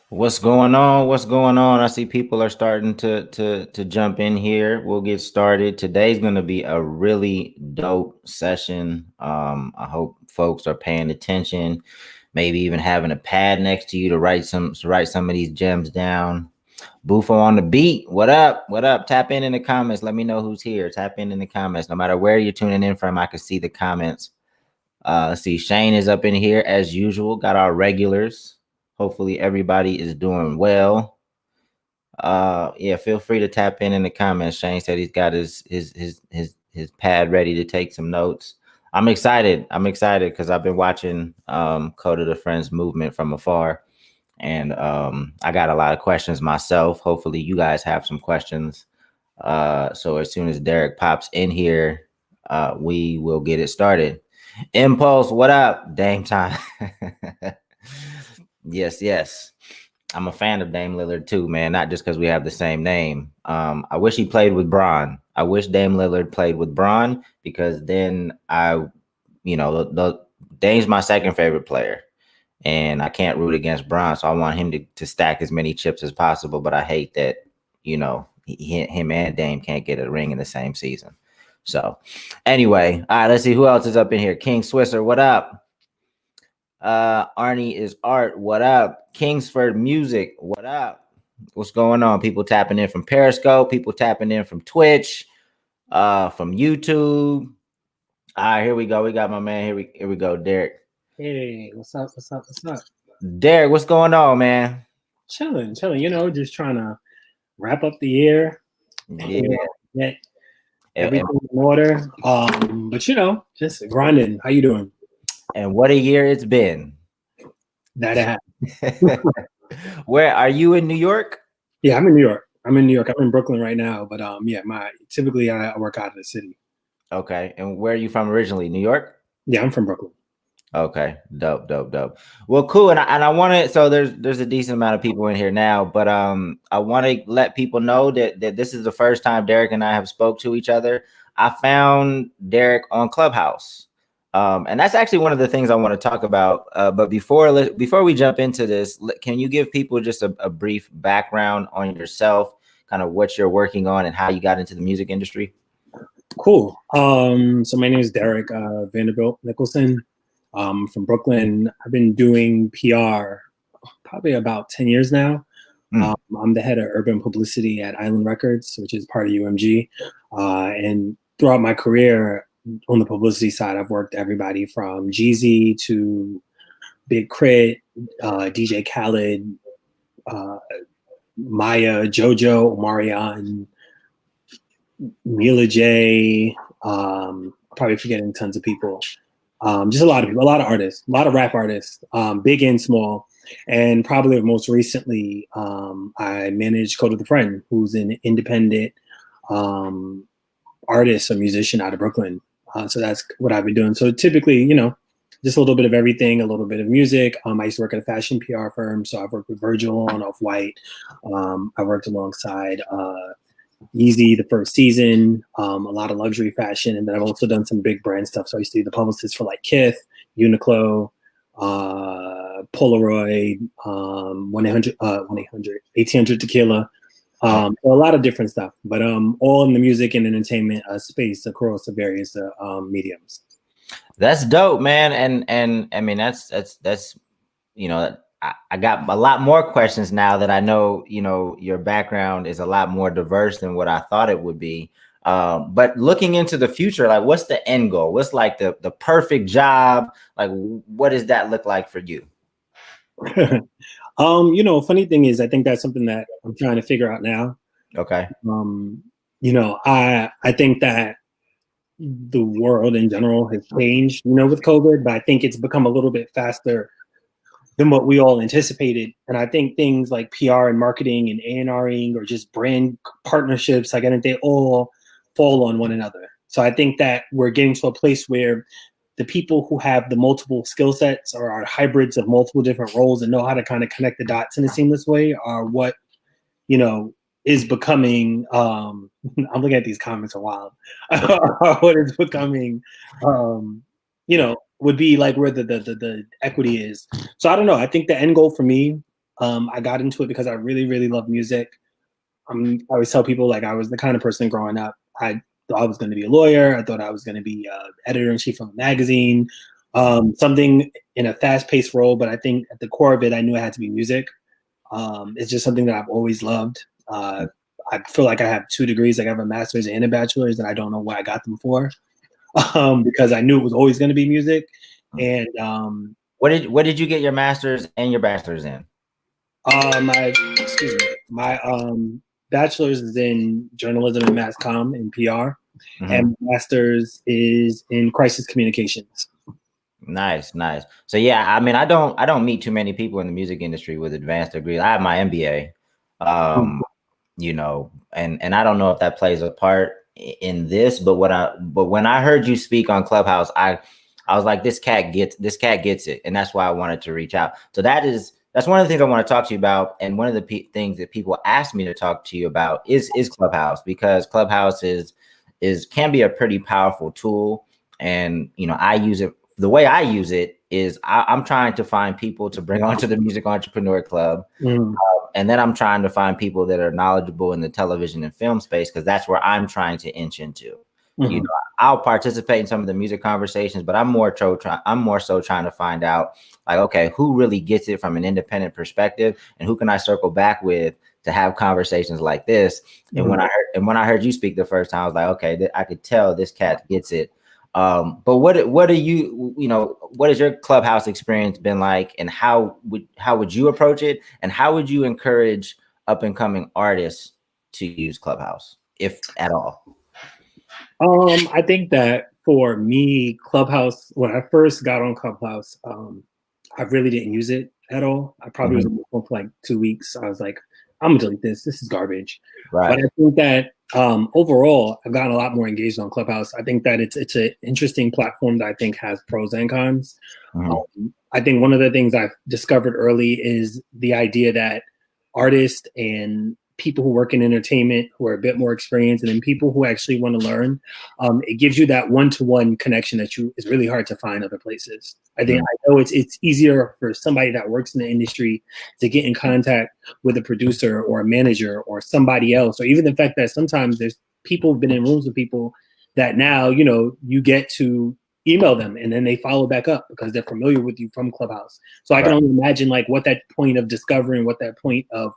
What's going on? What's going on? I see people are starting to jump in here. We'll get started. Today's going to be a really dope session. I hope folks are paying attention. Maybe even having a pad next to you to write some of these gems down. Bufo on the beat. What up? What up? Tap in the comments. Let me know who's here. Tap in the comments. No matter where you're tuning in from, I can see the comments. Let's see. Shane is up in here as usual. Got our regulars. Hopefully everybody is doing well. Yeah, feel free to tap in the comments. Shane said he's got his pad ready to take some notes. I'm excited. I'm excited because I've been watching Code of the Friends movement from afar. And I got a lot of questions myself. Hopefully you guys have some questions. So as soon as Deryck pops in here, we will get it started. Impulse, what up? Dame time. Yes. I'm a fan of Dame Lillard too, man. Not just because we have the same name. I wish he played with Bron. I wish Dame Lillard played with Bron because then the Dame's my second favorite player, and I can't root against Bron, so I want him to stack as many chips as possible. But I hate that him and Dame can't get a ring in the same season. So anyway, all right, let's see who else is up in here. King Swisser, what up? Arnie is Art, what up? Kingsford Music, what up? What's going on? People tapping in from Periscope, people tapping in from Twitch, from YouTube. All right, here we go. We got my man. Here we go, Deryck. Hey, what's up? Deryck, what's going on, man? Chilling. Just trying to wrap up the year. Yeah. Get everything in order. But just grinding. How you doing? And what a year it's been. That Where are you in New York? Yeah, I'm in New York. I'm in Brooklyn right now, but typically I work out of the city. Okay. And where are you from originally? New York? Yeah, I'm from Brooklyn. Okay. Dope. Well, cool. And I want to, so there's a decent amount of people in here now, but I want to let people know that this is the first time Deryck and I have spoke to each other. I found Deryck on Clubhouse. And that's actually one of the things I want to talk about. But before we jump into this, can you give people just a brief background on yourself, kind of what you're working on and how you got into the music industry? Cool. So my name is Deryck Vanderbilt-Nicholson. From Brooklyn. I've been doing PR probably about 10 years now. I'm the head of urban publicity at Island Records, which is part of UMG. And throughout my career on the publicity side, I've worked everybody from Jeezy to Big Crit, DJ Khaled, Maya, JoJo, Omarion, Mila J. Probably forgetting tons of people. Just a lot of people, a lot of artists, a lot of rap artists, big and small. And probably most recently, I managed Code of the Friend, who's an independent artist or musician out of Brooklyn. So that's what I've been doing. So typically, just a little bit of everything, a little bit of music. I used to work at a fashion PR firm, so I've worked with Virgil on Off-White. I worked alongside Yeezy the first season, a lot of luxury fashion, and then I've also done some big brand stuff. So I used to be the publicist for like Kith, Uniqlo, Polaroid, 1800 Tequila, a lot of different stuff, but all in the music and entertainment space across the various mediums. That's dope, man, and I mean that's I got a lot more questions now that I know, your background is a lot more diverse than what I thought it would be. But looking into the future, like what's the end goal? What's like the perfect job? Like, what does that look like for you? Funny thing is, I think that's something that I'm trying to figure out now. Okay. I think that the world in general has changed, with COVID, but I think it's become a little bit faster than what we all anticipated. And I think things like PR and marketing and A&Ring or just brand partnerships, like I think they all fall on one another. So I think that we're getting to a place where the people who have the multiple skill sets or are hybrids of multiple different roles and know how to kind of connect the dots in a seamless way are what, is becoming, I'm looking at these comments a while, what is becoming, would be like where the equity is. So I don't know. I think the end goal for me, I got into it because I really, really love music. I always tell people, like, I was the kind of person growing up, I thought I was going to be a lawyer. I thought I was going to be editor-in-chief of a magazine, something in a fast-paced role. But I think at the core of it, I knew it had to be music. It's just something that I've always loved. I feel like I have 2 degrees. Like I have a master's and a bachelor's, and I don't know what I got them for, because I knew it was always going to be music. And what did you get your master's and your bachelor's in? My bachelor's is in journalism and mass comm and PR, and master's is in crisis communications. Nice. So yeah, I mean, I don't meet too many people in the music industry with advanced degrees. I have my MBA, you know, and I don't know if that plays a part in this, but when I heard you speak on Clubhouse, I was like, this cat gets it, and that's why I wanted to reach out. So that's one of the things I want to talk to you about, and one of the things that people ask me to talk to you about is Clubhouse, because Clubhouse can be a pretty powerful tool, and you know, I use it. The way I use it is I'm trying to find people to bring onto the Music Entrepreneur Club. And then I'm trying to find people that are knowledgeable in the television and film space, because that's where I'm trying to inch into. You know, I'll participate in some of the music conversations, but I'm more so trying to find out, like, okay, who really gets it from an independent perspective, and who can I circle back with to have conversations like this. And when I heard you speak the first time, I was like, okay, I could tell this cat gets it. But what are you know, what has your Clubhouse experience been like, and how would you approach it, and how would you encourage up and coming artists to use Clubhouse, if at all? I think that for me, Clubhouse, when I first got on Clubhouse, I really didn't use it at all. I probably was on the phone for like 2 weeks. I was like, I'm gonna delete this. This is garbage. Right. But I think that overall, I've gotten a lot more engaged on Clubhouse. I think that it's an interesting platform that I think has pros and cons. I think one of the things I've discovered early is the idea that artists and people who work in entertainment who are a bit more experienced, and then people who actually want to learn, it gives you that one-to-one connection that is really hard to find other places. I know it's easier for somebody that works in the industry to get in contact with a producer or a manager or somebody else, or even the fact that sometimes there's people who've been in rooms with people that now, you know, you get to email them and then they follow back up because they're familiar with you from Clubhouse. So I can only imagine like what that point of discovering, what that point of,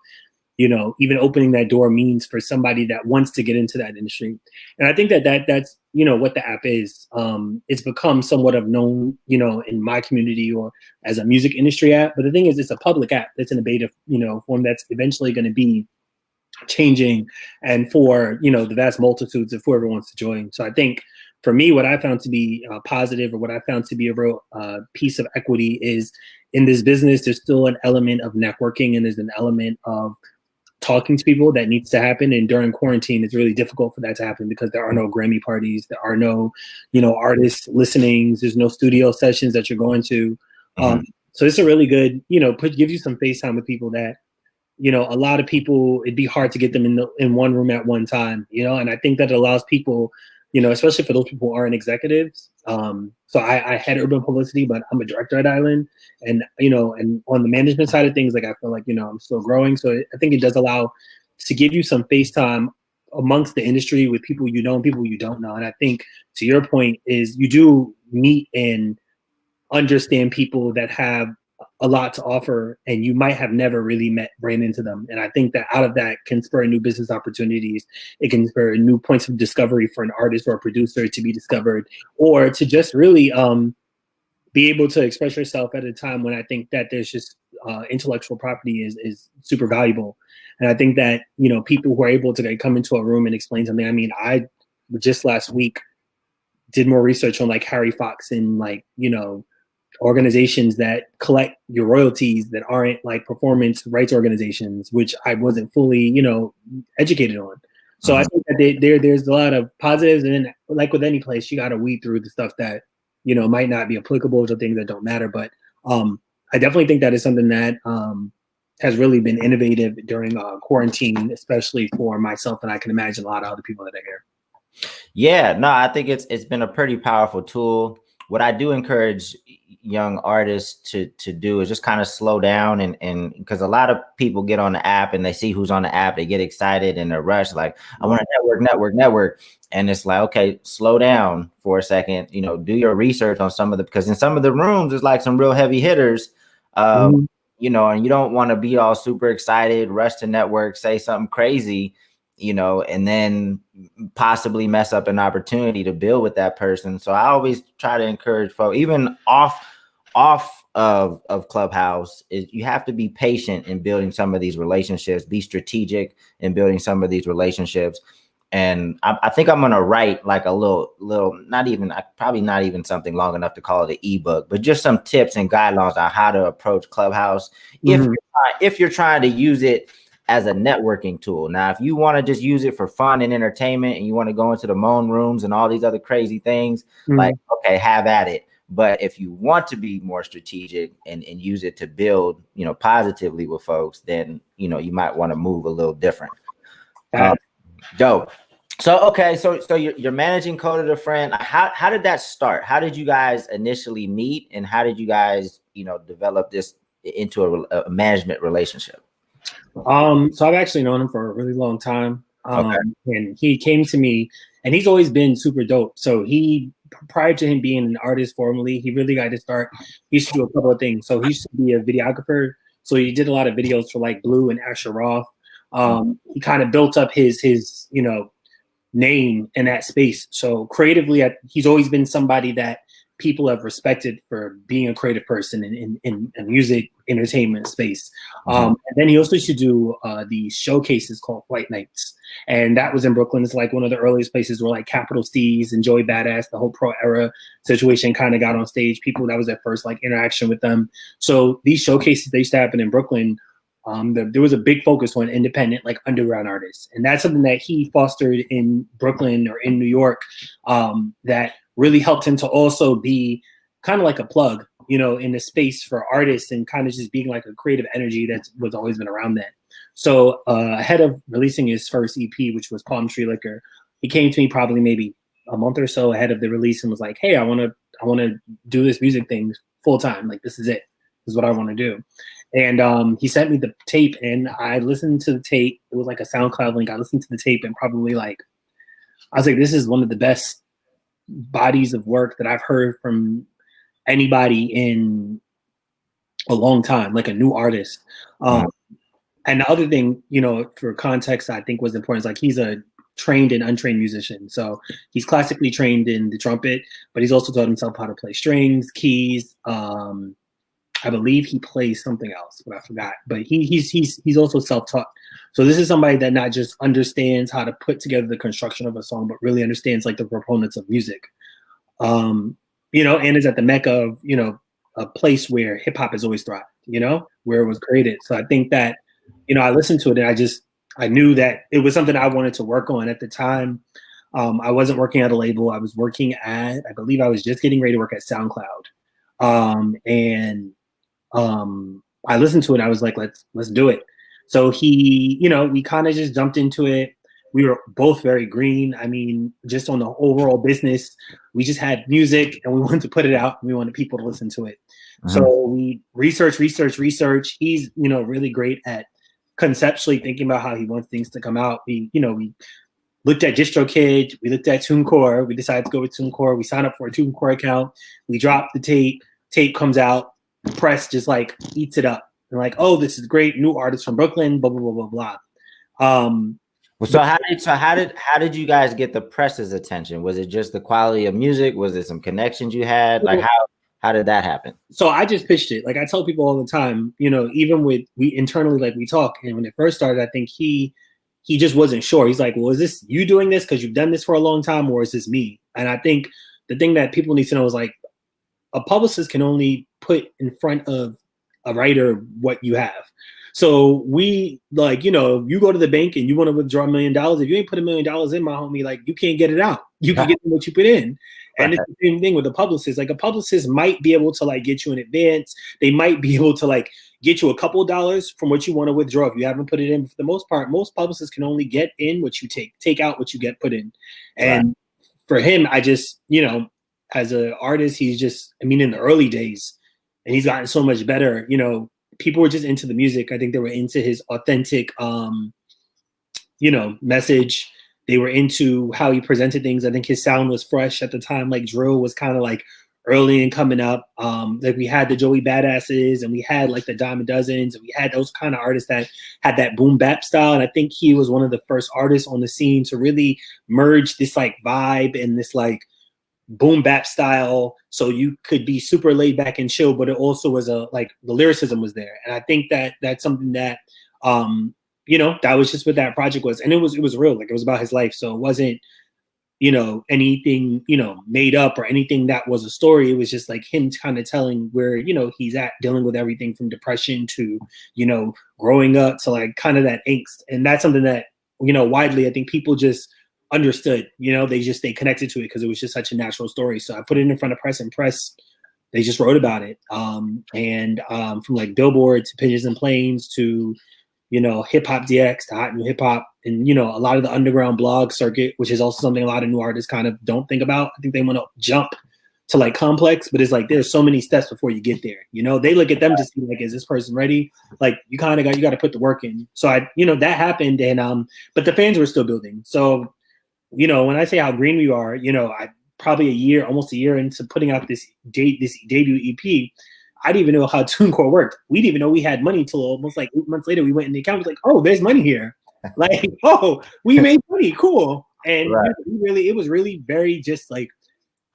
you know, even opening that door means for somebody that wants to get into that industry. And I think that's, you know, what the app is. It's become somewhat of known, you know, in my community or as a music industry app. But the thing is, it's a public app that's in a beta, you know, form that's eventually going to be changing, and for, you know, the vast multitudes of whoever wants to join. So I think for me, what I found to be positive, or what I found to be a real piece of equity, is in this business, there's still an element of networking, and there's an element of talking to people that needs to happen. And during quarantine, it's really difficult for that to happen because there are no Grammy parties, there are no, you know, artist listenings, there's no studio sessions that you're going to. So it's a really good, you know, gives you some FaceTime with people that, you know, a lot of people, it'd be hard to get them in one room at one time, you know. And I think that it allows people, you know, especially for those people who aren't executives. So I had urban publicity, but I'm a director at Island, and, you know, and on the management side of things, like, I feel like, you know, I'm still growing. So I think it does allow to give you some FaceTime amongst the industry with people you know and people you don't know. And I think, to your point, is you do meet and understand people that have a lot to offer, and you might have never really ran into them. And I think that out of that can spur new business opportunities. It can spur new points of discovery for an artist or a producer to be discovered, or to just really be able to express yourself at a time when I think that there's just intellectual property is super valuable. And I think that, you know, people who are able to come into a room and explain something. I mean, I just last week did more research on like Harry Fox and, like, you know, organizations that collect your royalties that aren't like performance rights organizations, which I wasn't fully, you know, educated on. So I think that there's a lot of positives, and then, like with any place, you got to weed through the stuff that, you know, might not be applicable to things that don't matter. But I definitely think that is something that has really been innovative during quarantine, especially for myself, and I can imagine a lot of other people that are here. Yeah, no, I think it's been a pretty powerful tool. What I do encourage young artists to do is just kind of slow down and because a lot of people get on the app and they see who's on the app, they get excited and they're rushed, like, I want to network. And it's like, okay, slow down for a second, you know, do your research on some of the, because in some of the rooms, there's like some real heavy hitters, you know, and you don't want to be all super excited, rush to network, say something crazy, you know, and then possibly mess up an opportunity to build with that person. So I always try to encourage folks, even off of Clubhouse, is you have to be patient in building some of these relationships, be strategic in building some of these relationships. And I think I'm gonna write like a little, probably not even something long enough to call it an ebook, but just some tips and guidelines on how to approach Clubhouse if you're trying to use it as a networking tool. Now, if you want to just use it for fun and entertainment and you want to go into the moan rooms and all these other crazy things, like, okay, have at it. But if you want to be more strategic and use it to build, you know, positively with folks, then, you know, you might want to move a little different. Dope. So, okay. So you're managing Code of a Friend. How did that start? How did you guys initially meet, and how did you guys, you know, develop this into a management relationship? So I've actually known him for a really long time. And he came to me, and he's always been super dope. So prior to him being an artist formally, he really got to start. He used to do a couple of things. So he used to be a videographer. So he did a lot of videos for like Blue and Asher Roth. He kind of built up his, you know, name in that space. So creatively, he's always been somebody that people have respected for being a creative person in music entertainment space. And then he also used to do these showcases called Flight Nights. And that was in Brooklyn. It's like one of the earliest places where like Capital Steez and Joey Badass, the whole Pro Era situation, kind of got on stage. People, that was their first like interaction with them. So these showcases, they used to happen in Brooklyn. There was a big focus on independent, like underground artists. And that's something that he fostered in Brooklyn or in New York, that really helped him to also be kind of like a plug, you know, in the space for artists and kind of just being like a creative energy that was always been around that. So ahead of releasing his first EP, which was Palm Tree Liquor, he came to me probably maybe a month or so ahead of the release and was like, hey, I want to do this music thing full time. Like, this is it. This is what I want to do. And he sent me the tape, and I listened to the tape. It was like a SoundCloud link. I listened to the tape, and probably like, I was like, this is one of the best bodies of work that I've heard from anybody in a long time, like a new artist. And the other thing, you know, for context, I think was important is like he's a trained and untrained musician. So he's classically trained in the trumpet, but he's also taught himself how to play strings, keys. I believe he plays something else, but I forgot. But he's also self-taught. So this is somebody that not just understands how to put together the construction of a song, but really understands like the proponents of music. You know, and is at the mecca of, you know, a place where hip hop has always thrived, you know, where it was created. So I think that, you know, I listened to it and I knew that it was something I wanted to work on at the time. I wasn't working at a label. I was working at, I believe I was just getting ready to work at SoundCloud. I listened to it. I was like, let's do it. So he, you know, we kind of just jumped into it. We were both very green. I mean, just on the overall business, we just had music and we wanted to put it out and we wanted people to listen to it. So we research. He's, you know, really great at conceptually thinking about how he wants things to come out. We looked at DistroKid, we looked at TuneCore, we decided to go with TuneCore. We signed up for a TuneCore account. We dropped the tape comes out. The press just like eats it up. They're like, oh, this is great, new artist from Brooklyn, blah blah blah blah blah. So how did you guys get the press's attention? Was it just the quality of music? Was it some connections you had? Like how did that happen? So I just pitched it. Like I tell people all the time, you know, even we internally, like we talk, and when it first started, I think he just wasn't sure. He's like, well, is this you doing this because you've done this for a long time, or is this me? And I think the thing that people need to know is like, a publicist can only put in front of a writer what you have. So we, like, you know, you go to the bank and you want to withdraw $1 million. If you ain't put $1 million in, my homie, like, you can't get it out. You can get what you put in. And it's the same thing with a publicist. Like, a publicist might be able to like get you in advance. They might be able to like get you a couple of dollars from what you want to withdraw if you haven't put it in. For the most part, most publicists can only get in what you take out what you get put in. And for him, I just, as an artist, he's just, in the early days, and he's gotten so much better. People were just into the music. I think they were into his authentic, message. They were into how he presented things. I think his sound was fresh at the time. Like drill was kind of like early and coming up. Like we had the Joey Badasses, and we had like the Dime a Dozens, and we had those kind of artists that had that boom bap style. And I think he was one of the first artists on the scene to really merge this like vibe and this like boom bap style, so you could be super laid back and chill, but it also was like the lyricism was there. And I think that that's something that that was just what that project was. And it was real, like it was about his life. So it wasn't anything made up or anything that was a story. It was just like him kind of telling where he's at, dealing with everything from depression to growing up to like kind of that angst. And that's something that widely I think people just understood. They connected to it because it was just such a natural story. So I put it in front of press, and press, they just wrote about it. From like Billboard to Pigeons and Planes to Hip Hop DX to Hot New Hip Hop, and a lot of the underground blog circuit, which is also something a lot of new artists kind of don't think about. I think they want to jump to like Complex, but it's like there's so many steps before you get there. They look at them to see like, is this person ready? Like you got to put the work in. So that happened, and but the fans were still building. So when I say how green we are, I probably almost a year into putting out this debut EP, I didn't even know how TuneCore worked. We didn't even know we had money till almost like 8 months later. We went in the account, was like, oh, there's money here. Like, oh, we made money, cool. And it was really very just like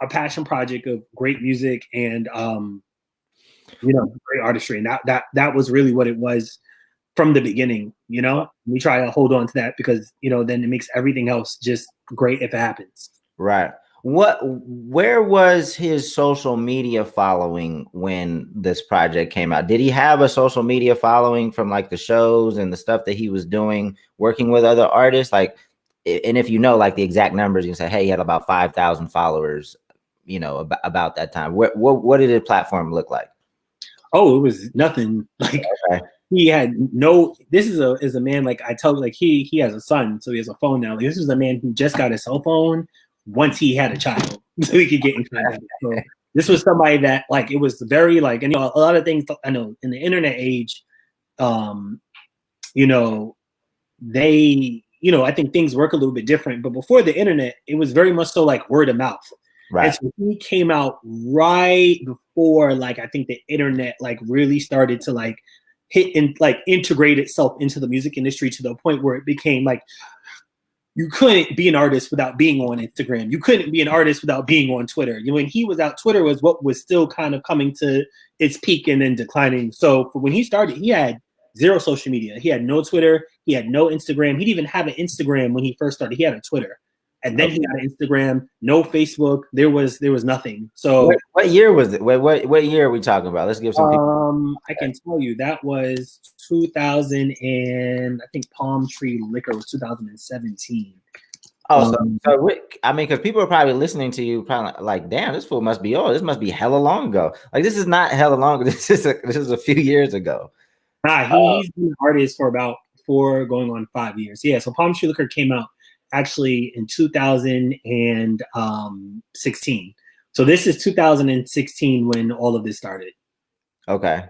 a passion project of great music and great artistry. And that was really what it was from the beginning. We try to hold on to that because then it makes everything else just great if it happens. Right. Where was his social media following when this project came out? Did he have a social media following from like the shows and the stuff that he was doing, working with other artists? Like, and if like the exact numbers, you can say, hey, he had about 5,000 followers, about that time. What did his platform look like? Oh, it was nothing. Like he had no. This is a man, like I tell, like he has a son, so he has a phone now. Like this is a man who just got a cell phone once he had a child, so he could get in contact. So this was somebody that like it was very like, and a lot of things I know in the internet age, they I think things work a little bit different. But before the internet, it was very much so like word of mouth. Right. And so he came out right before like I think the internet like really started to like hit and like integrate itself into the music industry to the point where it became like you couldn't be an artist without being on Instagram. You couldn't be an artist without being on Twitter. When he was out, Twitter was what was still kind of coming to its peak and then declining. So when he started, he had zero social media. He had no Twitter. He had no Instagram. He didn't even have an Instagram when he first started. He had a Twitter. And then he got an Instagram, no Facebook. There was nothing. So what year was it? What year are we talking about? Let's give some people. I can tell you that was 2000, and I think Palm Tree Liquor was 2017. Oh, because people are probably listening to you, probably like, damn, this fool must be old. This must be hella long ago. Like this is not hella long ago. This is a few years ago. He's been an artist for about 4 going on 5 years. Yeah. So Palm Tree Liquor came out actually in 2016. So this is 2016 when all of this started. Okay.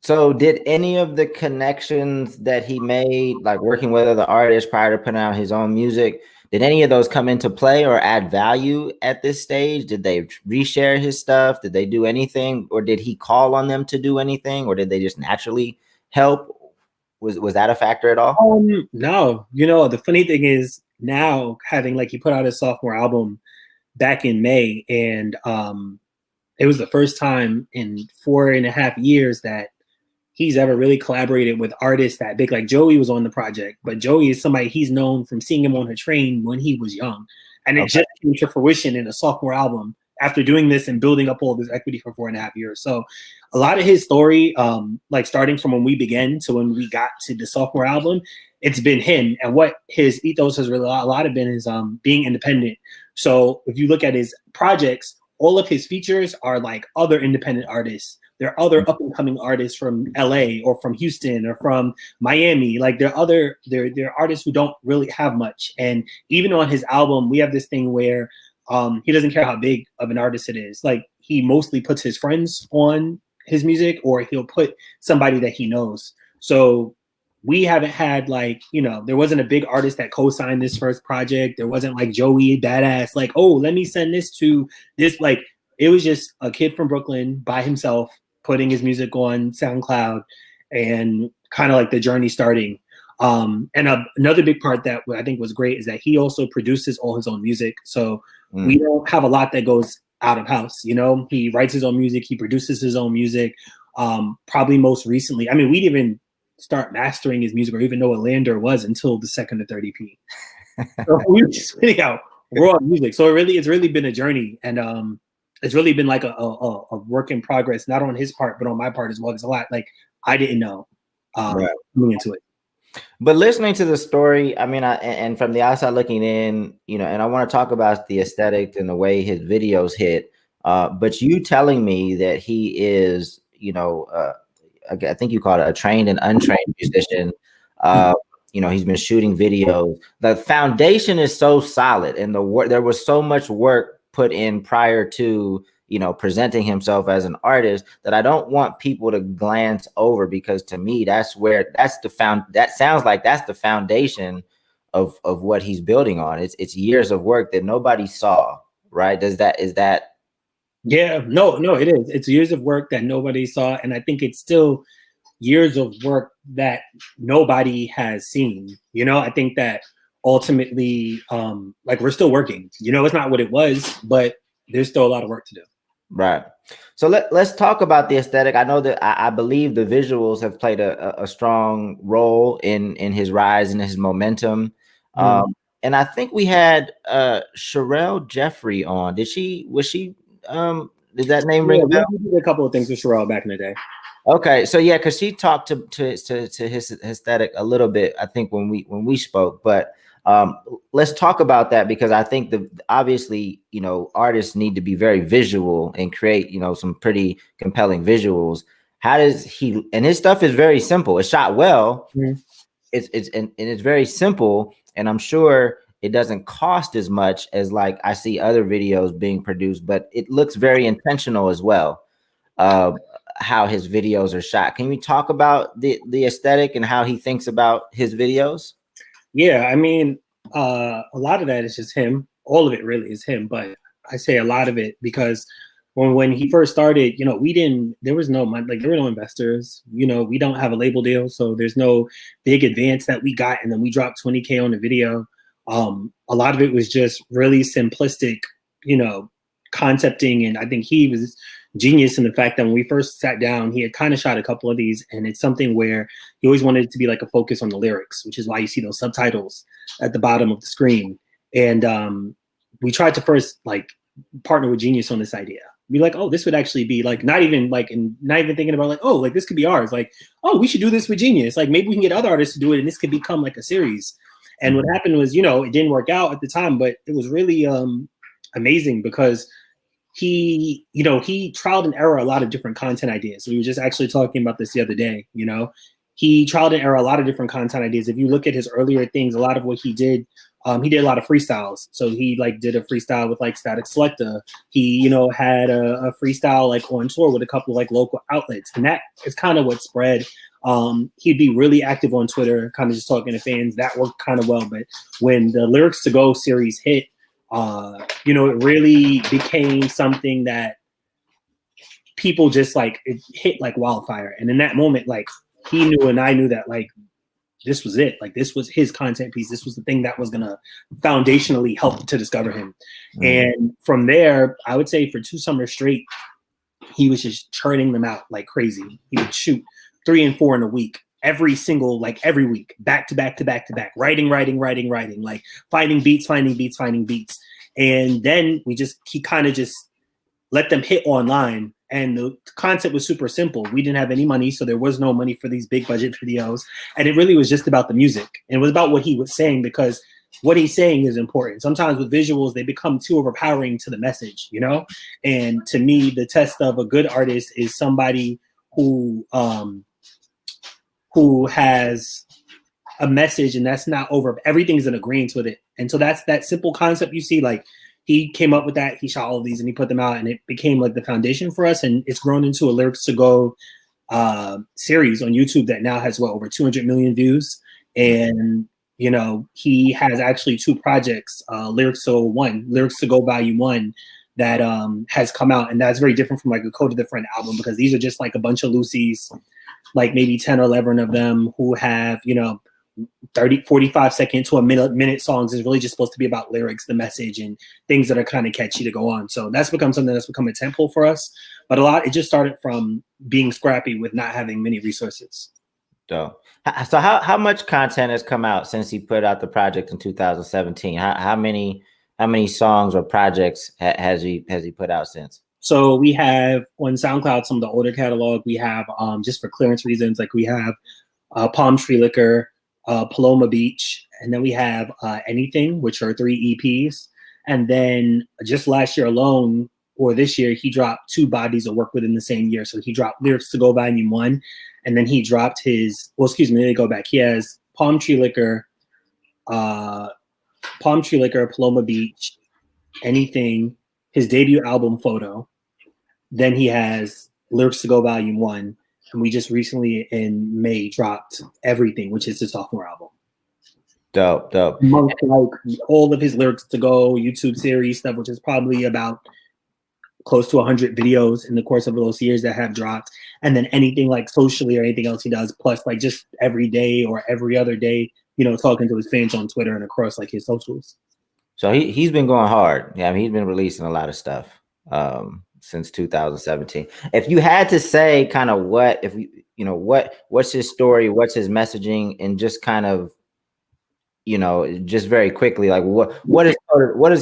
So did any of the connections that he made, like working with other artists prior to putting out his own music, did any of those come into play or add value at this stage? Did they reshare his stuff? Did they do anything? Or did he call on them to do anything? Or did they just naturally help? Was that a factor at all? No. The funny thing is now having like he put out his sophomore album back in May, and it was the first time in 4.5 years that he's ever really collaborated with artists that big. Like Joey was on the project, but Joey is somebody he's known from seeing him on her train when he was young. And it just came to fruition in a sophomore album after doing this and building up all this equity for 4.5 years. So a lot of his story, like starting from when we began to when we got to the sophomore album, it's been him. And what his ethos has really a lot of been is being independent. So if you look at his projects, all of his features are like other independent artists. there are other up and coming artists from LA or from Houston or from Miami. Like there are artists who don't really have much. And even on his album, we have this thing where he doesn't care how big of an artist it is. Like he mostly puts his friends on his music, or he'll put somebody that he knows. So we haven't had like, there wasn't a big artist that co-signed this first project. There wasn't like Joey Badass, like, oh, let me send this to this. Like it was just a kid from Brooklyn by himself putting his music on SoundCloud and kind of like the journey starting. Another big part that I think was great is that he also produces all his own music. So we don't have a lot that goes out of house. He writes his own music. He produces his own music. Probably most recently, we didn't even start mastering his music or even know what Lander was until the second or third EP. So we were just putting out raw music. So it's really been a journey, and it's really been like a work in progress, not on his part, but on my part as well. There's a lot like I didn't know coming into it. But listening to the story, and from the outside looking in, and I want to talk about the aesthetic and the way his videos hit. But you telling me that he is, I think you call it a trained and untrained musician. He's been shooting videos. The foundation is so solid, and there was so much work put in prior to presenting himself as an artist that I don't want people to glance over, because to me that sounds like that's the foundation of what he's building on. It's years of work that nobody saw, right? Is that? Yeah, no, it is. It's years of work that nobody saw, and I think it's still years of work that nobody has seen. I think that ultimately, like we're still working. It's not what it was, but there's still a lot of work to do. Right. So let's talk about the aesthetic. I know that I believe the visuals have played a strong role in his rise and his momentum. And I think we had Sherelle Jeffrey on. Did did that name ring a bell? We did a couple of things with Sherelle back in the day. Okay, so yeah, because she talked to his aesthetic a little bit, I think, when we spoke. But let's talk about that, because I think obviously artists need to be very visual and create some pretty compelling visuals. How does he? And his stuff is very simple. It's shot well. It's very simple, and I'm sure it doesn't cost as much as like I see other videos being produced, but it looks very intentional as well. How his videos are shot. Can we talk about the aesthetic and how he thinks about his videos? Yeah, a lot of that is just him. All of it really is him, but I say a lot of it because when he first started, there was no money, like there were no investors, we don't have a label deal. So there's no big advance that we got. And then we dropped 20K on the video. A lot of it was just really simplistic, concepting. And I think he was genius in the fact that when we first sat down, he had kind of shot a couple of these, and it's something where he always wanted it to be like a focus on the lyrics, which is why you see those subtitles at the bottom of the screen. And we tried to first like partner with Genius on this idea. Be like, oh, this would actually be like not even thinking about like, oh, like this could be ours. Like, oh, we should do this with Genius. Like maybe we can get other artists to do it, and this could become like a series. And what happened was, it didn't work out at the time, but it was really amazing because he trialed and error a lot of different content ideas. We were just actually talking about this the other day. He trialed and error a lot of different content ideas. If you look at his earlier things, a lot of what he did a lot of freestyles. So he like did a freestyle with like Static Selecta. He, had a freestyle like on tour with a couple of like local outlets. And that is kind of what spread. He'd be really active on Twitter, kind of just talking to fans. That worked kind of well. But when the Lyrics to Go series hit, it really became something that people just like, it hit like wildfire. And in that moment, like he knew and I knew that like this was it. Like this was his content piece. This was the thing that was gonna foundationally help to discover him. And from there, I would say for 2 summers straight, he was just churning them out like crazy. He would shoot 3 and 4 in a week. Every week, back to back, writing, like finding beats. And then he kind of just let them hit online. And the concept was super simple. We didn't have any money, so there was no money for these big budget videos. And it really was just about the music. And it was about what he was saying, because what he's saying is important. Sometimes with visuals, they become too overpowering to the message, you know? And to me, the test of a good artist is somebody who has a message and that's not over, everything's in agreement with it. And so that's that simple concept you see, like he came up with that, he shot all of these and he put them out and it became like the foundation for us. And it's grown into a Lyrics to Go series on YouTube that now has over 200 million views. And you know, he has actually 2 projects, Lyrics to Go Volume 1, that has come out, and that's very different from like a Code of the Friend album, because these are just like a bunch of loosies, like maybe 10 or 11 of them who have, you know, 30, 45 second to a minute songs is really just supposed to be about lyrics, the message, and things that are kind of catchy to go on. So that's become something that's become a template for us. But it just started from being scrappy with not having many resources. So how much content has come out since he put out the project in 2017? How many songs or projects has he put out since? So we have on SoundCloud some of the older catalog. We have just for clearance reasons, like we have Palm Tree Liquor, Paloma Beach, and then we have Anything, which are 3 EPs. And then just last year alone, or this year, he dropped 2 bodies of work within the same year. So he dropped Lyrics to Go Volume 1, and then he dropped his, well, excuse me, let me go back. He has Palm Tree Liquor, Paloma Beach, Anything, his debut album Photo. Then he has Lyrics to Go Volume 1. And we just recently in May dropped Everything, which is his sophomore album. Dope. Amongst like all of his Lyrics to Go YouTube series stuff, which is probably about close to 100 videos in the course of those years that have dropped. And then anything like socially or anything else he does, plus like just every day or every other day, you know, talking to his fans on Twitter and across like his socials. So he's been going hard. Yeah, I mean, he's been releasing a lot of stuff since 2017. If you had to say kind of what's his story, what's his messaging, and just kind of, you know, just very quickly, like what is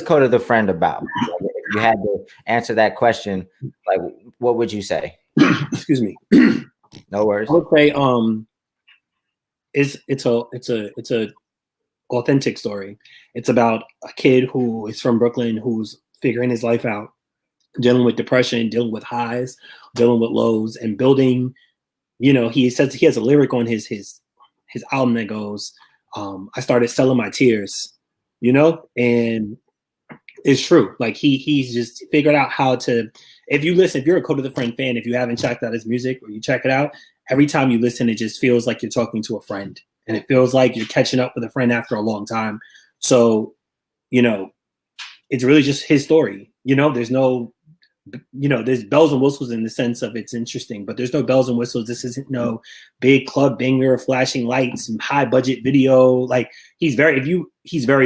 Code of the Friend about? If you had to answer that question, like what would you say? Excuse me. No worries. I would say it's a authentic story. It's about a kid who is from Brooklyn who's figuring his life out, dealing with depression, dealing with highs, dealing with lows, and building. You know, he says he has a lyric on his album that goes, I started selling my tears, you know, and it's true. Like he's just figured out how to, if you're a Code of the Friend fan, if you haven't checked out his music or you check it out, every time you listen, it just feels like you're talking to a friend and it feels like you're catching up with a friend after a long time. So, you know, it's really just his story. You know, there's no, you know, there's bells and whistles in the sense of it's interesting, but there's no bells and whistles. This isn't no big club banger, flashing lights, and high budget video. Like he's very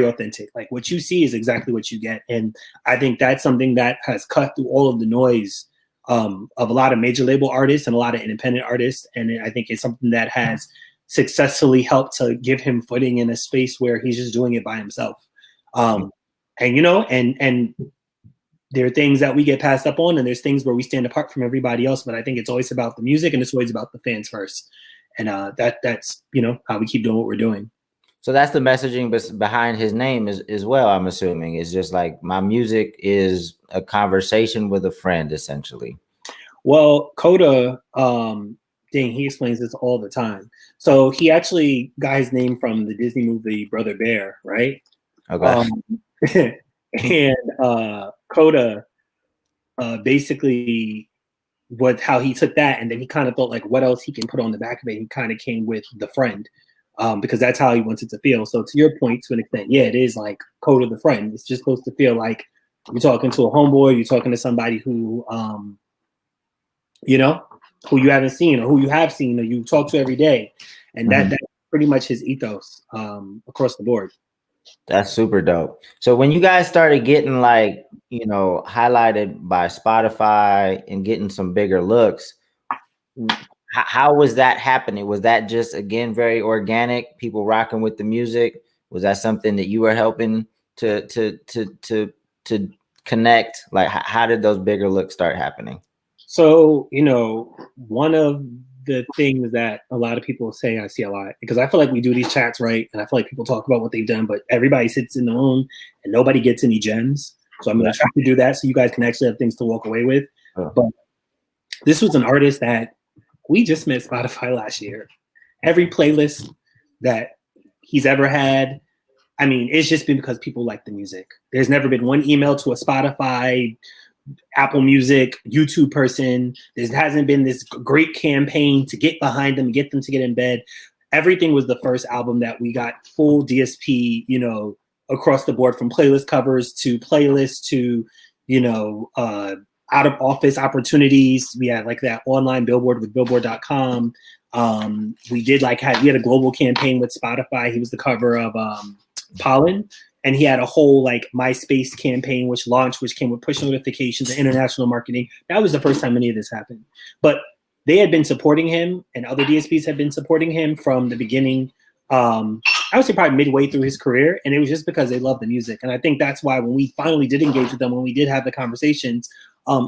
authentic. Like what you see is exactly what you get. And I think that's something that has cut through all of the noise of a lot of major label artists and a lot of independent artists. And I think it's something that has successfully helped to give him footing in a space where he's just doing it by himself. And, you know, and there are things that we get passed up on and there's things where we stand apart from everybody else. But I think it's always about the music and it's always about the fans first. And that's, you know, how we keep doing what we're doing. So that's the messaging behind his name as well, I'm assuming. It's just like my music is a conversation with a friend, essentially. Well, Coda, he explains this all the time. So he actually got his name from the Disney movie Brother Bear, right? Okay. And Coda basically how he took that and then he kind of thought like what else he can put on the back of it. He kind of came with the friend because that's how he wants it to feel. So to your point, to an extent, yeah, it is like Code of the Friend. It's just supposed to feel like you're talking to a homeboy, you're talking to somebody who, you know, who you haven't seen or who you have seen or you talk to every day. And that's pretty much his ethos across the board. That's super dope. So when you guys started getting like, you know, highlighted by Spotify and getting some bigger looks, how was that happening? Was that just, again, very organic, people rocking with the music? Was that something that you were helping to connect? Like how did those bigger looks start happening? So, you know, one of the things that a lot of people say I see a lot, because I feel like we do these chats, right? And I feel like people talk about what they've done, but everybody sits in the room and nobody gets any gems. So I'm going to try to do that so you guys can actually have things to walk away with. But this was an artist that we just met Spotify last year. Every playlist that he's ever had, I mean, it's just been because people like the music. There's never been one email to a Spotify, Apple Music, YouTube person. There hasn't been this great campaign to get behind them, get them to get in bed. Everything was the first album that we got full DSP, you know, across the board, from playlist covers to playlists to, you know, out of office opportunities. We had like that online billboard with billboard.com. We had a global campaign with Spotify. He was the cover of Pollen. And he had a whole like MySpace campaign, which launched, which came with push notifications and international marketing. That was the first time any of this happened. But they had been supporting him, and other DSPs had been supporting him from the beginning. I would say probably midway through his career. And it was just because they loved the music. And I think that's why when we finally did engage with them, when we did have the conversations,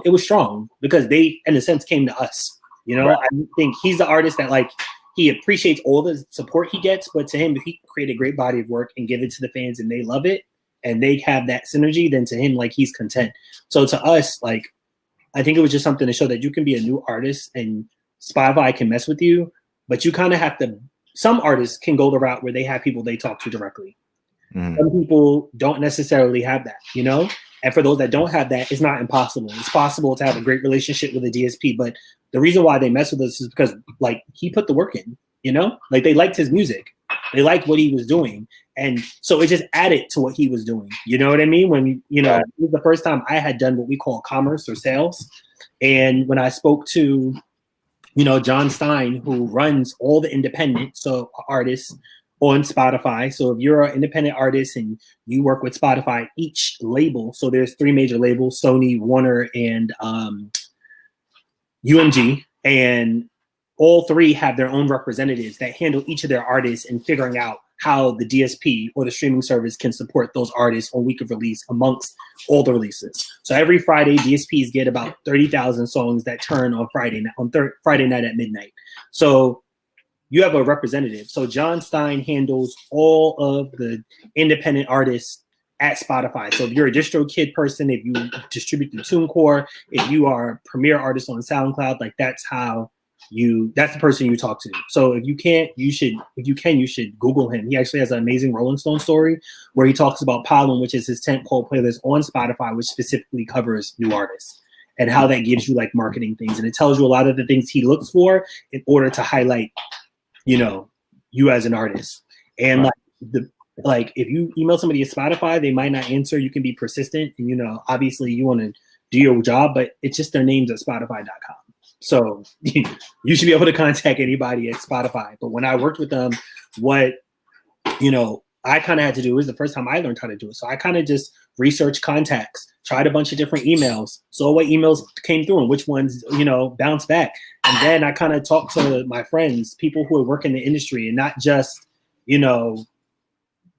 it was strong because they, in a sense, came to us. You know, right. I think he's the artist that like, he appreciates all the support he gets, but to him, if he create a great body of work and give it to the fans and they love it and they have that synergy, then to him, like, he's content. So to us, like, I think it was just something to show that you can be a new artist and Spotify can mess with you, but you kind of have to, some artists can go the route where they have people they talk to directly. Some people don't necessarily have that, you know? And for those that don't have that, it's not impossible. It's possible to have a great relationship with a DSP, but the reason why they mess with us is because, like, he put the work in, you know? Like, they liked his music. They liked what he was doing. And so it just added to what he was doing. You know what I mean? When, you know, it was the first time I had done what we call commerce or sales. And when I spoke to, you know, John Stein, who runs all the independent artists on Spotify. So if you're an independent artist and you work with Spotify, each label, so there's 3 major labels, Sony, Warner, and UMG, and all 3 have their own representatives that handle each of their artists and figuring out how the DSP or the streaming service can support those artists on week of release amongst all the releases. So every Friday, DSPs get about 30,000 songs that turn on Friday night at midnight. So you have a representative. So John Stein handles all of the independent artists at Spotify. So if you're a DistroKid person, if you distribute through TuneCore, if you are a premier artist on SoundCloud, like that's the person you talk to. So if you should Google him. He actually has an amazing Rolling Stone story where he talks about Pollen, which is his tentpole playlist on Spotify, which specifically covers new artists and how that gives you like marketing things. And it tells you a lot of the things he looks for in order to highlight, you know, you as an artist. And like if you email somebody at Spotify, they might not answer. You can be persistent, and you know, obviously you want to do your job, but it's just their names at Spotify.com. So you should be able to contact anybody at Spotify. But when I worked with them, what, you know, I kind of had to do, it was the first time I learned how to do it. So I kind of just researched contacts, tried a bunch of different emails, saw what emails came through and which ones, you know, bounced back. And then I kind of talked to my friends, people who work in the industry, and not just, you know,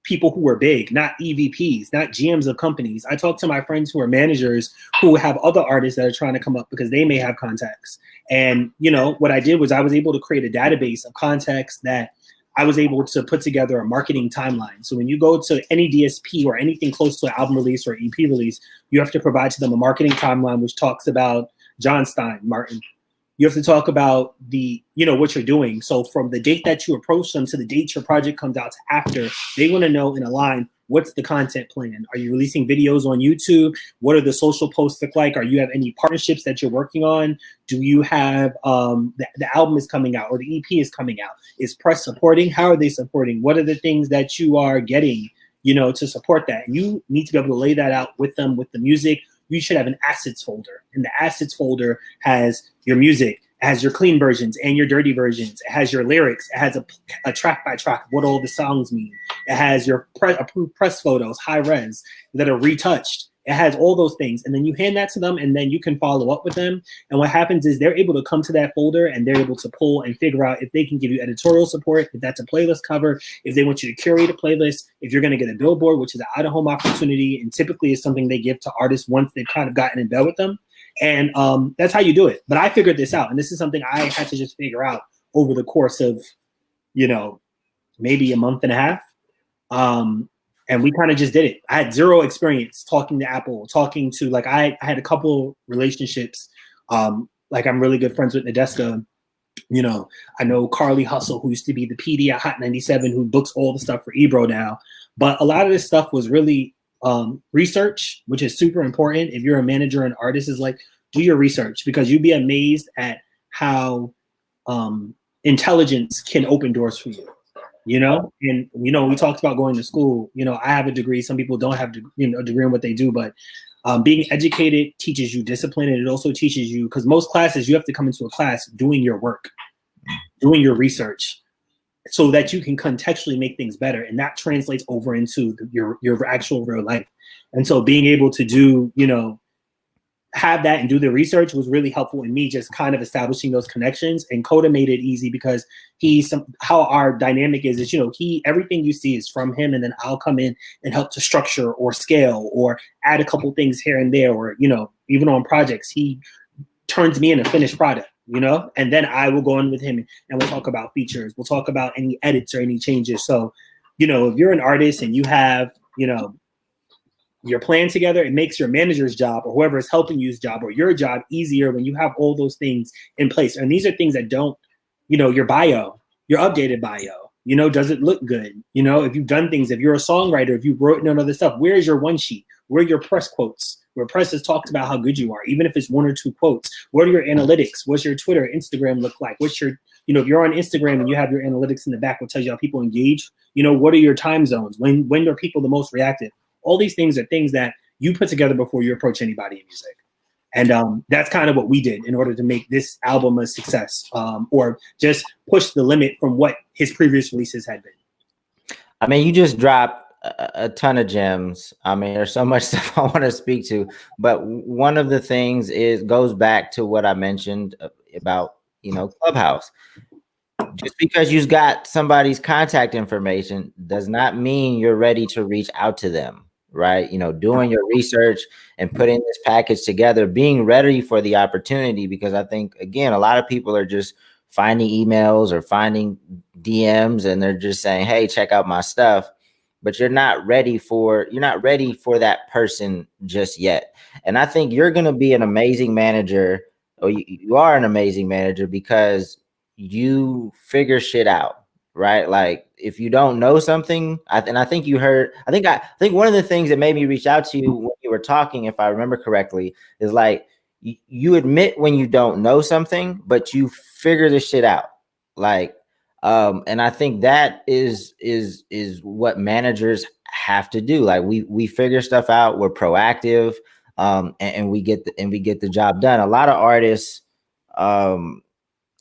people who are big, not EVPs, not GMs of companies. I talk to my friends who are managers who have other artists that are trying to come up because they may have contacts. And, you know, what I did was I was able to create a database of contacts that I was able to put together a marketing timeline. So when you go to any DSP or anything close to an album release or EP release, you have to provide to them a marketing timeline, which talks about John Stein, Martin. You have to talk about the, you know, what you're doing. So from the date that you approach them to the date your project comes out to after, they want to know in a line, what's the content plan? Are you releasing videos on YouTube? What are the social posts look like? Are you have any partnerships that you're working on? Do you have the album is coming out or the EP is coming out? Is press supporting? How are they supporting? What are the things that you are getting, you know, to support that? You need to be able to lay that out with them with the music. You should have an assets folder, and the assets folder has your music, it has your clean versions and your dirty versions. It has your lyrics. It has a track by track, what all the songs mean. It has your approved press photos, high res that are retouched. It has all those things. And then you hand that to them, and then you can follow up with them. And what happens is they're able to come to that folder and they're able to pull and figure out if they can give you editorial support, if that's a playlist cover, if they want you to curate a playlist, if you're going to get a billboard, which is an out-of-home opportunity, and typically is something they give to artists once they've kind of gotten in bed with them. And that's how you do it. But I figured this out. And this is something I had to just figure out over the course of, maybe a month and a half. And we kind of just did it. I had zero experience talking to Apple, talking to I had a couple relationships. I'm really good friends with Nadeska. I know Carly Hustle, who used to be the PD at Hot 97, who books all the stuff for Ebro now. But a lot of this stuff was really research, which is super important. If you're a manager and artist, is do your research, because you'd be amazed at how intelligence can open doors for you. And we talked about going to school. I have a degree. Some people don't have a degree in what they do, but being educated teaches you discipline, and it also teaches you, because most classes you have to come into a class doing your work, doing your research, so that you can contextually make things better, and that translates over into your actual real life. And so being able to do have that and do the research was really helpful in me just kind of establishing those connections. And Coda made it easy because how our dynamic is everything you see is from him, and then I'll come in and help to structure or scale or add a couple things here and there, or even on projects he turns me in a finished product, and then I will go in with him and we'll talk about features, we'll talk about any edits or any changes. So if you're an artist and you have your plan together, it makes your manager's job or whoever is helping you's job or your job easier when you have all those things in place. And these are things that don't, your bio, your updated bio, does it look good? If you've done things, if you're a songwriter, if you've written on other stuff, where's your one sheet? Where are your press quotes? Where press has talked about how good you are, even if it's one or two quotes. What are your analytics? What's your Twitter, Instagram look like? What's your, if you're on Instagram and you have your analytics in the back, what tells you how people engage, what are your time zones? When are people the most reactive? All these things are things that you put together before you approach anybody in music. And that's kind of what we did in order to make this album a success, or just push the limit from what his previous releases had been. I mean, you just dropped a ton of gems. I mean, there's so much stuff I want to speak to, but one of the things goes back to what I mentioned about, Clubhouse. Just because you've got somebody's contact information does not mean you're ready to reach out to them, right? Doing your research and putting this package together, being ready for the opportunity, because I think, again, a lot of people are just finding emails or finding DMs and they're just saying, hey, check out my stuff. But you're not ready for that person just yet. And I think you're going to be an amazing manager, or you are an amazing manager, because you figure shit out, right? Like if you don't know something, I think one of the things that made me reach out to you when you were talking, if I remember correctly, is you admit when you don't know something, but you figure the shit out. And I think that is what managers have to do. Like we figure stuff out, we're proactive, and we get the job done. A lot of artists,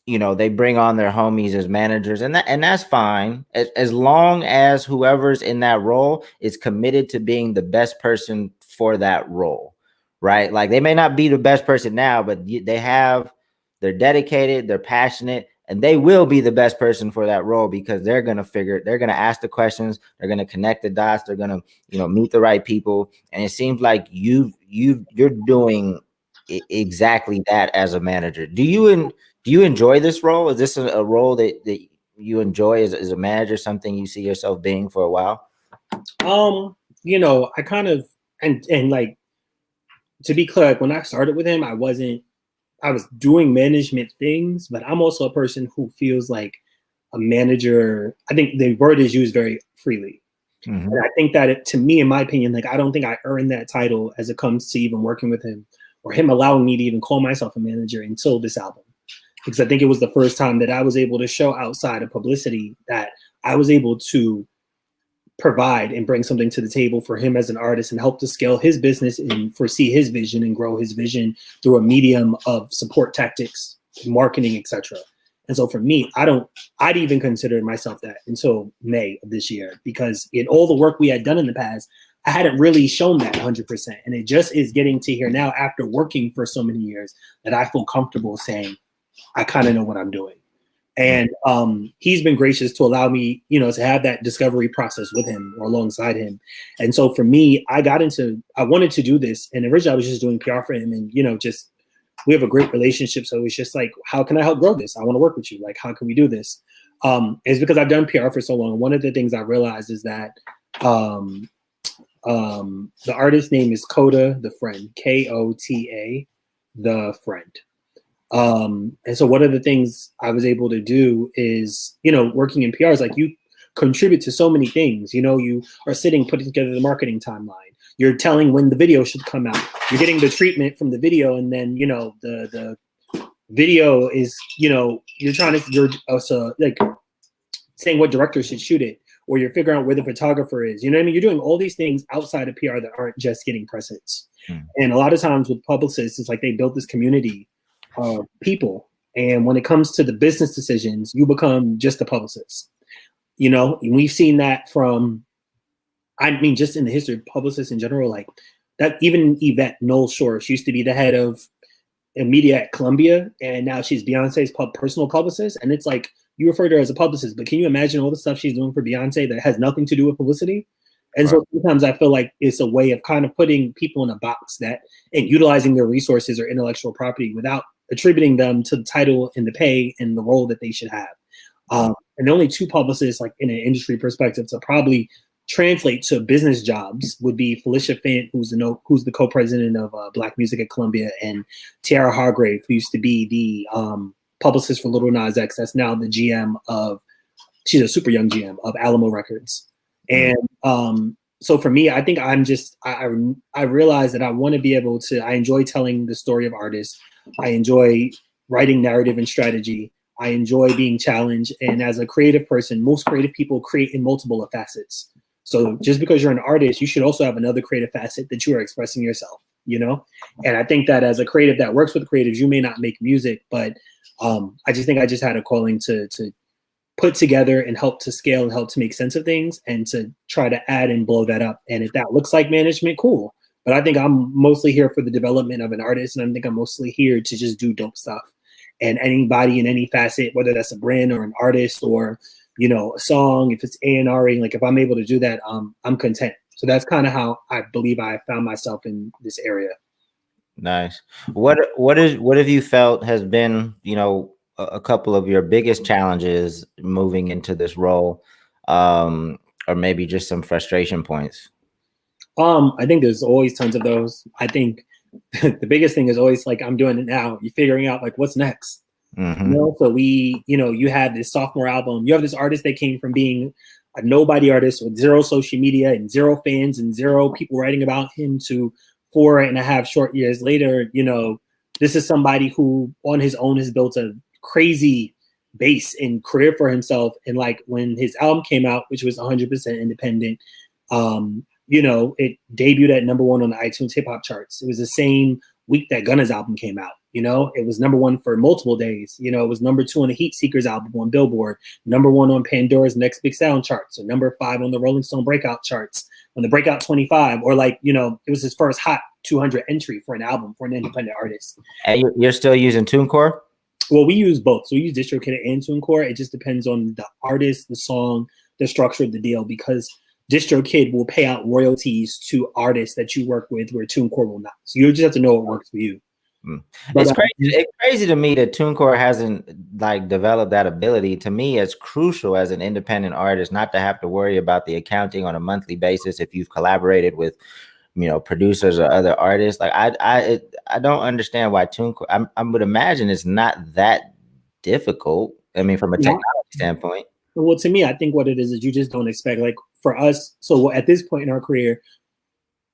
they bring on their homies as managers, and that's fine, as long as whoever's in that role is committed to being the best person for that role, right? Like they may not be the best person now, but they're dedicated, they're passionate, and they will be the best person for that role, because they're going to ask the questions, they're going to connect the dots, they're going to, meet the right people. And it seems like you're doing exactly that as a manager. Do you enjoy this role? Is this a role that you enjoy as a manager, something you see yourself being for a while? I kind of, and to be clear, when I started with him, I was doing management things, but I'm also a person who feels like a manager. I think the word is used very freely. Mm-hmm. And I think that to me, in my opinion, I don't think I earned that title as it comes to even working with him, or him allowing me to even call myself a manager until this album. Because I think it was the first time that I was able to show outside of publicity that I was able to provide and bring something to the table for him as an artist and help to scale his business and foresee his vision and grow his vision through a medium of support tactics, marketing, etc. And so for me, I'd even considered myself that until May of this year, because in all the work we had done in the past, I hadn't really shown that 100%. And it just is getting to here now, after working for so many years, that I feel comfortable saying, I kind of know what I'm doing. And he's been gracious to allow me, to have that discovery process with him or alongside him. And so for me, I wanted to do this. And originally I was just doing PR for him and, just we have a great relationship. So it's just like, how can I help grow this? I want to work with you. Like, how can we do this? It's because I've done PR for so long. One of the things I realized is that the artist name is Coda the Friend, Kota the Friend. And so one of the things I was able to do is, working in PR is like you contribute to so many things. You are putting together the marketing timeline. You're telling when the video should come out. You're getting the treatment from the video, and then the video is you're also like saying what director should shoot it, or you're figuring out where the photographer is. You know what I mean? You're doing all these things outside of PR that aren't just getting press hits. And a lot of times with publicists, it's like they built this community of people, and when it comes to the business decisions, you become just a publicist. And we've seen that from, just in the history of publicists in general, like that. Even Yvette Knowles Shore, she used to be the head of media at Columbia, and now she's Beyonce's personal publicist. And it's like, you refer to her as a publicist, but can you imagine all the stuff she's doing for Beyonce that has nothing to do with publicity? And so sometimes I feel like it's a way of kind of putting people in a box and utilizing their resources or intellectual property without attributing them to the title and the pay and the role that they should have. And the only two publicists, like in an industry perspective, to probably translate to business jobs would be Felicia Fant, who's the co-president of Black Music at Columbia, and Tiara Hargrave, who used to be the publicist for Lil Nas X. That's now the GM she's a super young GM of Alamo Records. And so for me, I think I realize that I want to be able to, I enjoy telling the story of artists. I enjoy writing narrative and strategy. I enjoy being challenged. And as a creative person, most creative people create in multiple facets. So just because you're an artist, you should also have another creative facet that you are expressing yourself, And I think that as a creative that works with creatives, you may not make music, but I just think I just had a calling to put together and help to scale and help to make sense of things and to try to add and blow that up. And if that looks like management, cool. But I think I'm mostly here for the development of an artist, and I think I'm mostly here to just do dope stuff. And anybody in any facet, whether that's a brand or an artist or, a song, if it's A&R-ing, like if I'm able to do that, I'm content. So that's kind of how I believe I found myself in this area. Nice. What have you felt has been, a couple of your biggest challenges moving into this role, or maybe just some frustration points? I think there's always tons of those. I think the biggest thing is always like, I'm doing it now. You're figuring out like what's next. So you have this sophomore album. You have this artist that came from being a nobody artist with zero social media and zero fans and zero people writing about him to 4.5 short years later. This is somebody who on his own has built a crazy base and career for himself. And like when his album came out, which was 100% independent, it debuted at #1 on the iTunes hip hop charts. It was the same week that Gunna's album came out. It was #1 for multiple days. It was #2 on the Heat Seekers album on Billboard, #1 on Pandora's Next Big Sound charts, or #5 on the Rolling Stone Breakout charts, on the Breakout 25, or it was his first hot 200 entry for an album for an independent artist. And you're still using TuneCore? Well, we use both. So we use DistroKid and TuneCore. It just depends on the artist, the song, the structure of the deal, because DistroKid will pay out royalties to artists that you work with, where TuneCore will not. So you just have to know what works for you. It's crazy. It's crazy to me that TuneCore hasn't developed that ability. To me, it's crucial as an independent artist not to have to worry about the accounting on a monthly basis if you've collaborated with, producers or other artists. I don't understand why TuneCore. I would imagine it's not that difficult. I mean, from a technology standpoint. Well, to me, I think what it is you just don't expect. Like for us, so at this point in our career,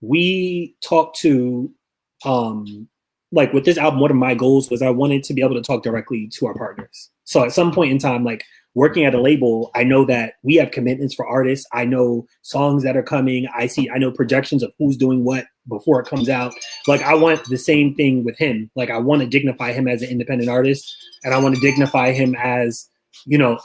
we talk to like with this album, one of my goals was I wanted to be able to talk directly to our partners. So at some point in time, like working at a label, I know that we have commitments for artists. I know songs that are coming. I know projections of who's doing what before it comes out. Like I want the same thing with him. Like I want to dignify him as an independent artist, and I want to dignify him as,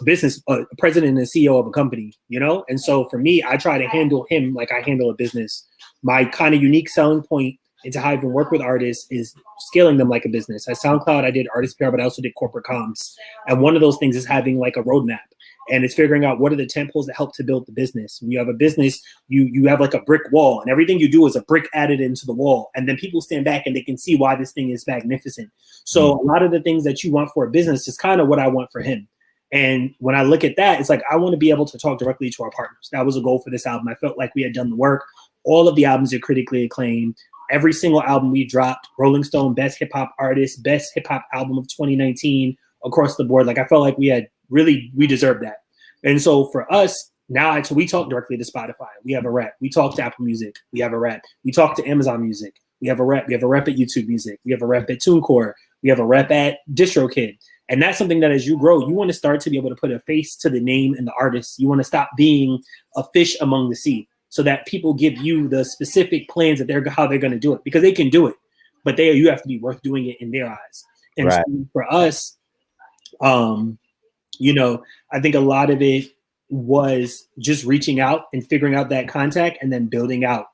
business president and CEO of a company, And so for me, I try to handle him like I handle a business. My kind of unique selling point into how I even work with artists is scaling them like a business. At SoundCloud, I did artist PR, but I also did corporate comms. And one of those things is having like a roadmap And it's figuring out what are the tentpoles that help to build the business. When you have a business, you have like a brick wall, and everything you do is a brick added into the wall. And then people stand back and they can see why this thing is magnificent. So a lot of the things that you want for a business is kind of what I want for him. And when I look at that, it's like I want to be able to talk directly to our partners. That was a goal for this album. I felt like we had done the work. All of the albums are critically acclaimed. Every single album we dropped, Rolling Stone, Best Hip Hop Artist, Best Hip Hop Album of 2019, across the board. Like I felt like we deserved that. And so for us, now so we talk directly to Spotify. We have a rep. We talk to Apple Music. We have a rep. We talk to Amazon Music. We have a rep. We have a rep at YouTube Music. We have a rep at TuneCore. We have a rep at DistroKid. And that's something that as you grow, you want to start to be able to put a face to the name and the artist. You want to stop being a fish among the sea so that people give you the specific plans that how they're going to do it, because they can do it, but you have to be worth doing it in their eyes. And right. So for us, I think a lot of it was just reaching out and figuring out that contact and then building out,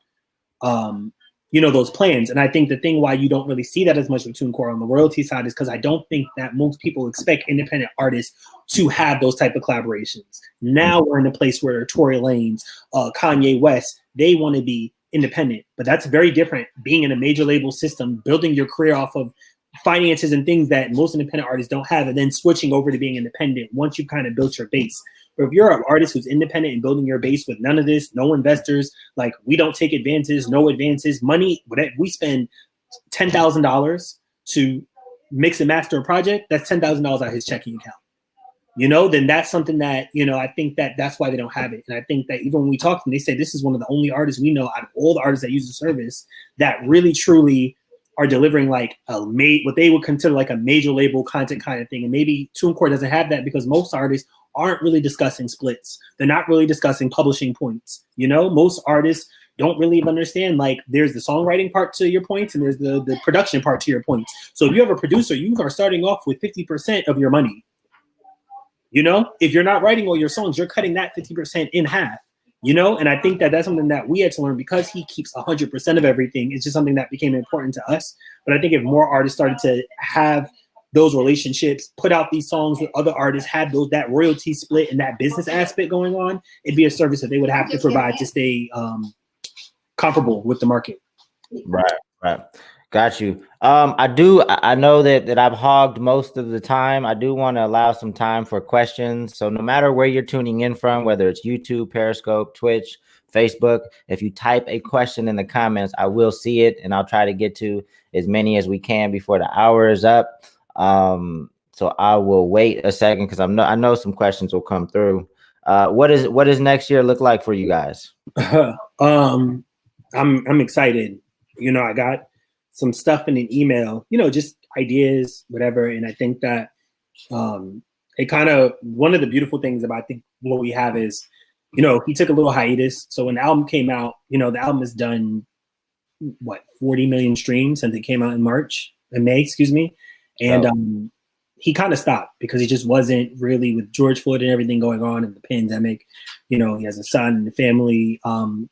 those plans. And I think the thing why you don't really see that as much with TuneCore on the royalty side is because I don't think that most people expect independent artists to have those type of collaborations. Now we're in a place where Tory Lanez, Kanye West, they want to be independent, but that's very different. Being in a major label system, building your career off of finances and things that most independent artists don't have, and then switching over to being independent once you've kind of built your base. But if you're an artist who's independent and building your base with none of this, no investors, like we don't take advances, no advances, money, we spend $10,000 to mix and master a project, that's $10,000 out of his checking account. Then that's something that, I think that's why they don't have it. And I think that even when we talk to them, they say this is one of the only artists we know out of all the artists that use the service that really truly are delivering like what they would consider like a major label content kind of thing. And maybe TuneCore doesn't have that because most artists aren't really discussing splits. They're not really discussing publishing points. Most artists don't really even understand, like there's the songwriting part to your points and there's the production part to your points. So if you have a producer, you are starting off with 50% of your money. If you're not writing all your songs, you're cutting that 50% in half. And I think that that's something that we had to learn because he keeps 100% of everything. It's just something that became important to us. But I think if more artists started to have those relationships, put out these songs with other artists, had that royalty split and that business aspect going on, it'd be a service that they would have to provide to stay comparable with the market. Right. Got you. I know that I've hogged most of the time. I do want to allow some time for questions. So no matter where you're tuning in from, whether it's YouTube, Periscope, Twitch, Facebook, if you type a question in the comments, I will see it and I'll try to get to as many as we can before the hour is up. So I will wait a second because I know some questions will come through. What does next year look like for you guys? I'm excited. I got some stuff in an email, just ideas, whatever. And I think that it kind of, one of the beautiful things about, I think what we have is, he took a little hiatus. So when the album came out, the album has done 40 million streams since it came out in May, excuse me. And he kind of stopped because he just wasn't really with George Floyd and everything going on in the pandemic. He has a son and a family, and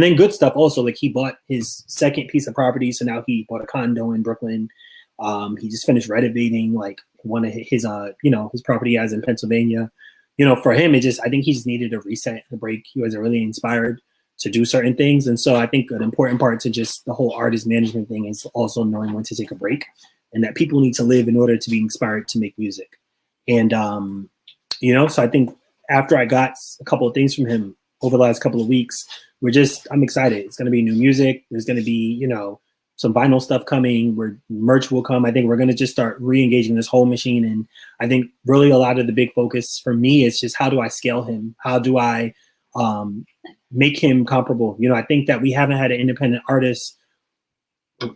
then good stuff also, like he bought his second piece of property. So now he bought a condo in Brooklyn. He just finished renovating like one of his, his property he has in Pennsylvania. For him, I think he just needed a reset and a break. He wasn't really inspired to do certain things. And so I think an important part to just the whole artist management thing is also knowing when to take a break and that people need to live in order to be inspired to make music. And, so I think after I got a couple of things from him over the last couple of weeks, I'm excited. It's going to be new music. There's going to be, some vinyl stuff coming where merch will come. I think we're going to just start re-engaging this whole machine. And I think really a lot of the big focus for me is just how do I scale him? How do I make him comparable? I think that we haven't had an independent artist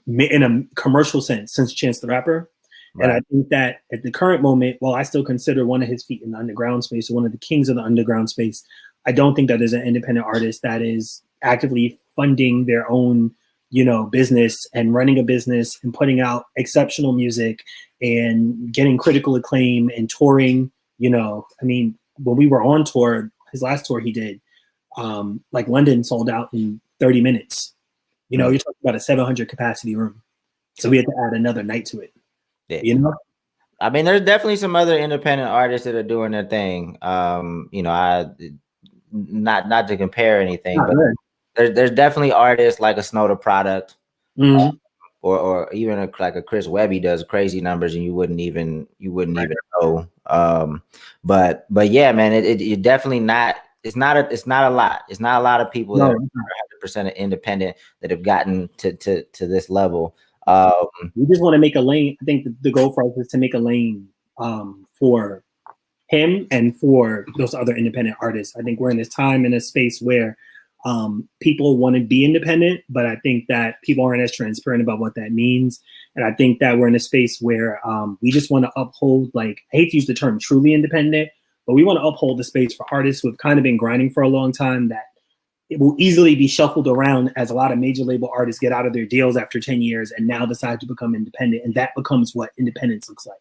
in a commercial sense since Chance the Rapper. Right. And I think that at the current moment, while I still consider one of his feet in the underground space or one of the kings of the underground space, I don't think that there's an independent artist that is actively funding their own, business and running a business and putting out exceptional music and getting critical acclaim and touring. When we were on tour, his last tour he did, like London sold out in 30 minutes. You're talking about a 700 capacity room. So we had to add another night to it. Yeah. I mean, there's definitely some other independent artists that are doing their thing. You know, I not to compare anything, but there's definitely artists like a Snow the Product, Mm-hmm. or even like a Chris Webby does crazy numbers, and you wouldn't even know. But yeah, man, it definitely not. It's not a lot. It's not a lot of people that are 100% independent that have gotten to this level. We just want to make a lane. I think the goal for us is to make a lane for him and for those other independent artists. I think we're in this time in a space where people want to be independent, but I think that people aren't as transparent about what that means. And I think that we're in a space where we just want to uphold, like, I hate to use the term truly independent, but we want to uphold the space for artists who have kind of been grinding for a long time, that it will easily be shuffled around as a lot of major label artists get out of their deals after 10 years and now decide to become independent. And that becomes what independence looks like.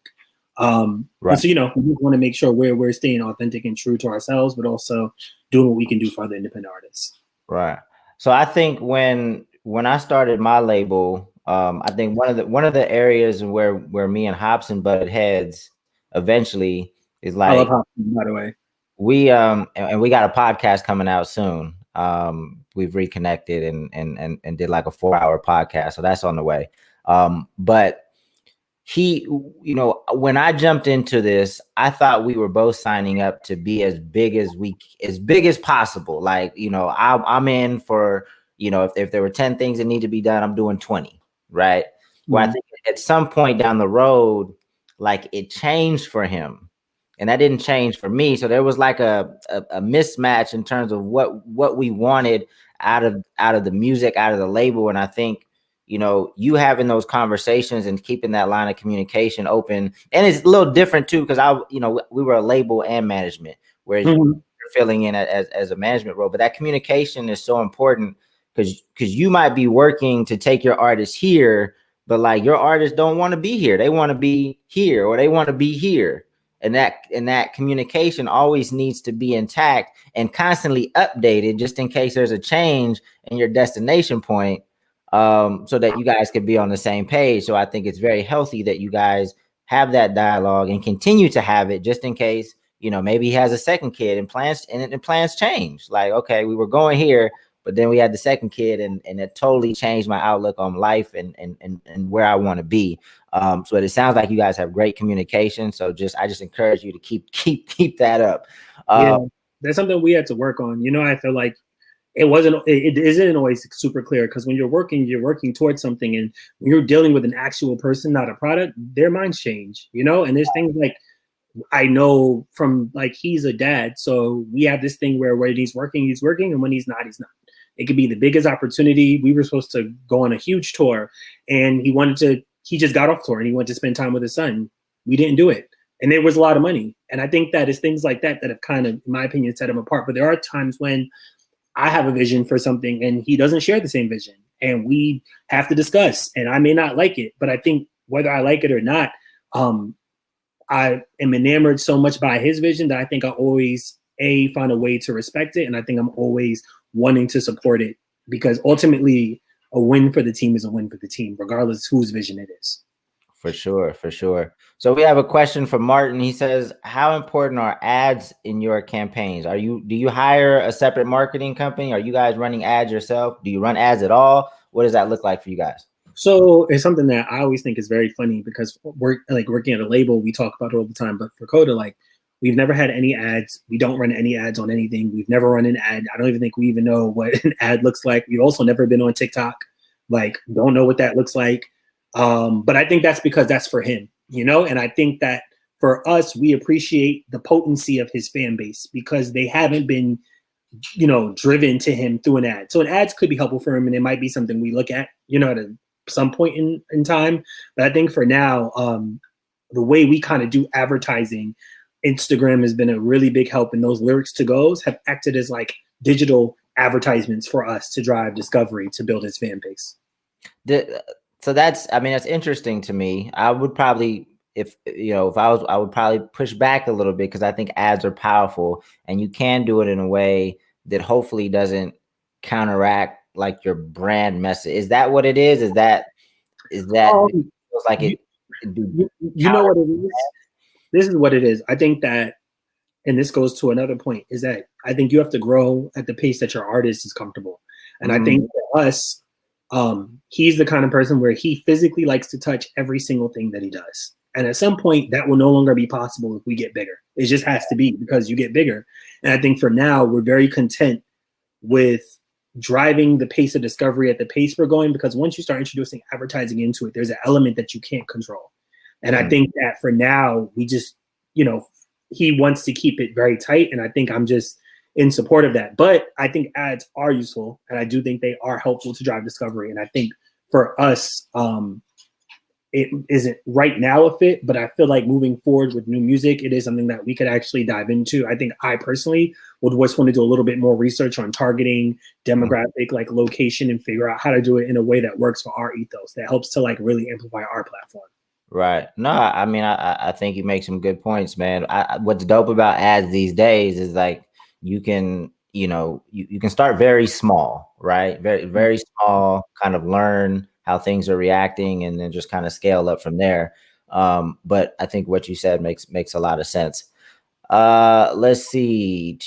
Right. So, you know, we want to make sure we're staying authentic and true to ourselves, but also doing what we can do for other independent artists. Right. So I think when I started my label, I think one of the areas where me and Hobson butted heads eventually is like, I love Hobson, by the way. We and we got a podcast coming out soon. We've reconnected and did like a 4-hour podcast, so that's on the way. But he, you know, when I jumped into this, I thought we were both signing up to be as big as possible. Like, you know, I'm in for, you know, if there were 10 things that need to be done, I'm doing 20, right? Mm-hmm. Well, I think at some point down the road, like, it changed for him, and that didn't change for me. So there was like a mismatch in terms of what we wanted out of the music, out of the label. And I think, you know, you having those conversations and keeping that line of communication open, and it's a little different too, because we were a label and management, whereas you're filling in as a management role. But that communication is so important, because you might be working to take your artists here, but like, your artists don't want to be here. They want to be here, or they want to be here. And that communication always needs to be intact and constantly updated, just in case there's a change in your destination point, so that you guys could be on the same page. So I think it's very healthy that you guys have that dialogue and continue to have it, just in case, you know, maybe he has a second kid and plans change. Like, okay, we were going here, but then we had the second kid, and it totally changed my outlook on life and where I want to be. So it sounds like you guys have great communication. So I just encourage you to keep that up. Yeah, that's something we had to work on. You know, I feel like it isn't always super clear, because when you're working towards something, and when you're dealing with an actual person, not a product, their minds change, you know. And there's things like, I know from, like, he's a dad, so we have this thing where when he's working, and when he's not, he's not. It could be the biggest opportunity. We were supposed to go on a huge tour, and he just got off tour and he wanted to spend time with his son. We didn't do it. And there was a lot of money. And I think that it's things like that have kind of, in my opinion, set him apart. But there are times when I have a vision for something and he doesn't share the same vision, and we have to discuss, and I may not like it, but I think whether I like it or not, I am enamored so much by his vision that I think I always find a way to respect it. And I think I'm always wanting to support it, because ultimately a win for the team is a win for the team, regardless whose vision it is. For sure. So we have a question from Martin. He says, how important are ads in your campaigns? Do you hire a separate marketing company? Are you guys running ads yourself? Do you run ads at all? What does that look like for you guys? So it's something that I always think is very funny, because we're like working at a label, we talk about it all the time. But for Coda, like, we've never had any ads. We don't run any ads on anything. We've never run an ad. I don't even think we even know what an ad looks like. We've also never been on TikTok. Like, don't know what that looks like. But I think that's because that's for him, you know? And I think that for us, we appreciate the potency of his fan base, because they haven't been, you know, driven to him through an ad. So an ads could be helpful for him, and it might be something we look at, you know, at some point in time. But I think for now, the way we kind of do advertising, Instagram has been a really big help, and those lyrics to goes have acted as like digital advertisements for us to drive discovery to build his fan base. So that's interesting to me. I would probably, I would probably push back a little bit, because I think ads are powerful, and you can do it in a way that hopefully doesn't counteract like your brand message. Is that what it is? Is that feels like it? You know what it is? This is what it is. I think that, and this goes to another point, is that I think you have to grow at the pace that your artist is comfortable. And I think for us, he's the kind of person where he physically likes to touch every single thing that he does. And at some point, that will no longer be possible if we get bigger. It just has to be, because you get bigger. And I think for now, we're very content with driving the pace of discovery at the pace we're going, because once you start introducing advertising into it, there's an element that you can't control. And I think that for now, we just, he wants to keep it very tight. And I think I'm just in support of that. But I think ads are useful, and I do think they are helpful to drive discovery. And I think for us, it isn't right now a fit, but I feel like moving forward with new music, it is something that we could actually dive into. I think I personally would just want to do a little bit more research on targeting, demographic, like location, and figure out how to do it in a way that works for our ethos, that helps to like really amplify our platform. Right. No, I mean, I think you make some good points, man. What's dope about ads these days is like you can, you can start very small, right? Very, very small, kind of learn how things are reacting, and then just kind of scale up from there. But I think what you said makes a lot of sense. Let's see.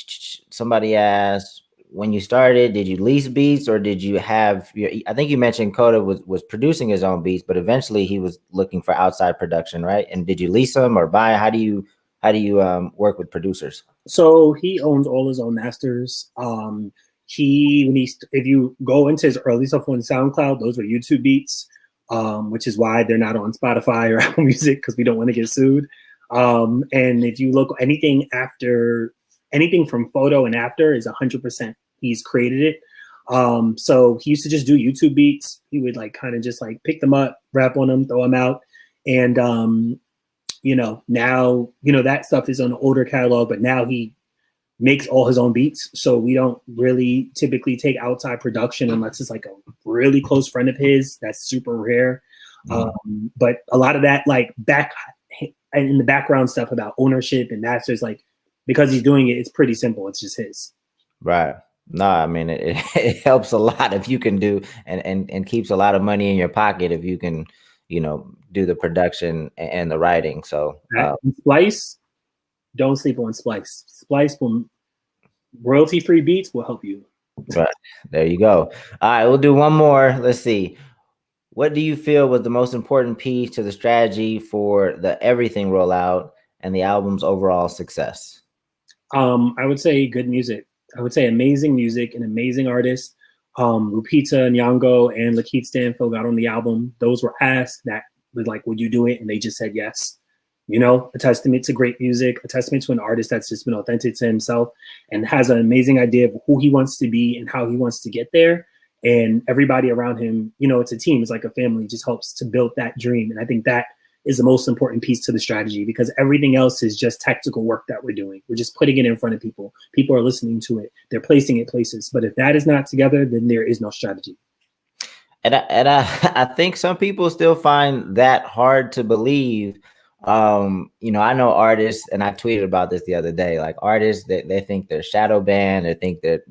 Somebody asked, when you started, did you lease beats, or did you have I think you mentioned Coda was producing his own beats, but eventually he was looking for outside production, right? And did you lease them or buy? How do you work with producers? So he owns all his own masters. If you go into his early stuff on SoundCloud, those were YouTube beats, which is why they're not on Spotify or Apple Music, because we don't want to get sued. And if you look anything from photo and after is 100%. He's created it. So he used to just do YouTube beats. He would like kind of just like pick them up, rap on them, throw them out. And, now, that stuff is on an older catalog, but now he makes all his own beats. So we don't really typically take outside production unless it's like a really close friend of his. That's super rare. But a lot of that, like back in the background stuff about ownership and masters, like, because he's doing it, it's pretty simple. It's just his. Right. No, I mean, it helps a lot if you can do and keeps a lot of money in your pocket if you can, do the production and the writing. So Splice, don't sleep on Splice. Splice will royalty-free beats will help you. Right. There you go. All right, we'll do one more. Let's see. What do you feel was the most important piece to the strategy for the everything rollout and the album's overall success? I would say good music. I would say amazing music and amazing artists. Lupita Nyong'o and Lakeith Stanfield got on the album. Those were asked that was like, would you do it? And they just said yes. A testament to great music, a testament to an artist that's just been authentic to himself and has an amazing idea of who he wants to be and how he wants to get there. And everybody around him, it's a team. It's like a family. It just helps to build that dream. And I think that is the most important piece to the strategy, because everything else is just tactical work that we're doing. We're just putting it in front of people. People are listening to it. They're placing it places. But if that is not together, then there is no strategy. And I think some people still find that hard to believe. I know artists, and I tweeted about this the other day, like artists that they think they're shadow banned, or think that,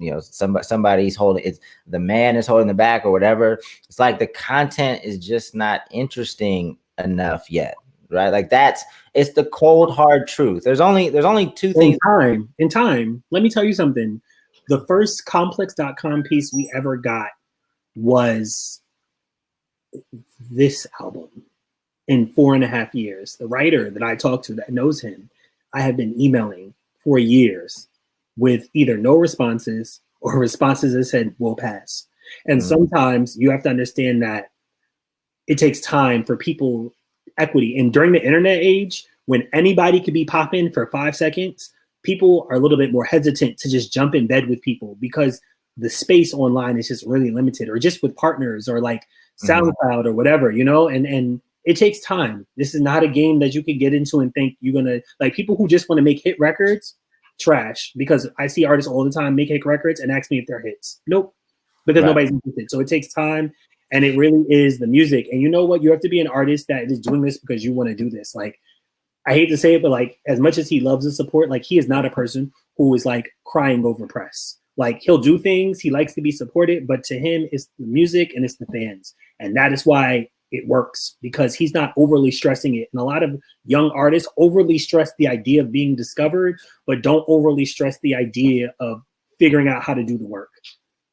somebody's holding it's the man is holding the back or whatever. It's like the content is just not interesting enough yet, right? Like it's the cold hard truth. There's only two things in time. Let me tell you something. The first complex.com piece we ever got was this album. In 4.5 years, the writer that I talked to that knows him, I have been emailing for years with either no responses or responses that said, we'll pass. And sometimes you have to understand that it takes time for people equity. And during the internet age, when anybody could be popping for 5 seconds, people are a little bit more hesitant to just jump in bed with people, because the space online is just really limited, or just with partners or like SoundCloud or whatever, and it takes time. This is not a game that you can get into and think you're going to, like, people who just want to make hit records, trash, because I see artists all the time make hit records and ask me if they're hits. Nope, because nobody's interested. So it takes time, and it really is the music. And you know what? You have to be an artist that is doing this because you want to do this. Like, I hate to say it, but like, as much as he loves the support, like, he is not a person who is like crying over press. Like, he'll do things, he likes to be supported, but to him, it's the music and it's the fans. And that is why it works because he's not overly stressing it. And a lot of young artists overly stress the idea of being discovered, but don't overly stress the idea of figuring out how to do the work.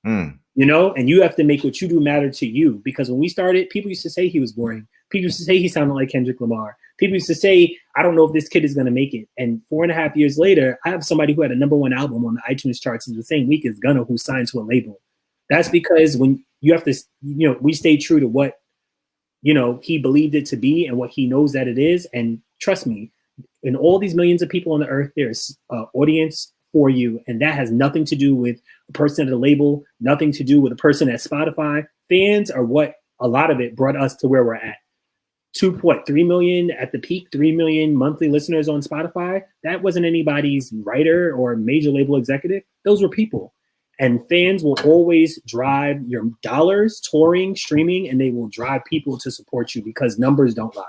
You know, and you have to make what you do matter to you. Because when we started, people used to say he was boring. People used to say he sounded like Kendrick Lamar. People used to say, I don't know if this kid is going to make it. And 4.5 years later, I have somebody who had a #1 album on the iTunes charts in the same week as Gunna, who signed to a label. That's because when you have to, you know, we stay true to what, you know, he believed it to be and what he knows that it is. And trust me, in all these millions of people on the earth, there's an audience for you. And that has nothing to do with a person at a label, nothing to do with a person at Spotify. Fans are what a lot of it brought us to where we're at. 3 million at the peak, 3 million monthly listeners on Spotify. That wasn't anybody's writer or major label executive. Those were people. And fans will always drive your dollars, touring, streaming, and they will drive people to support you because numbers don't lie.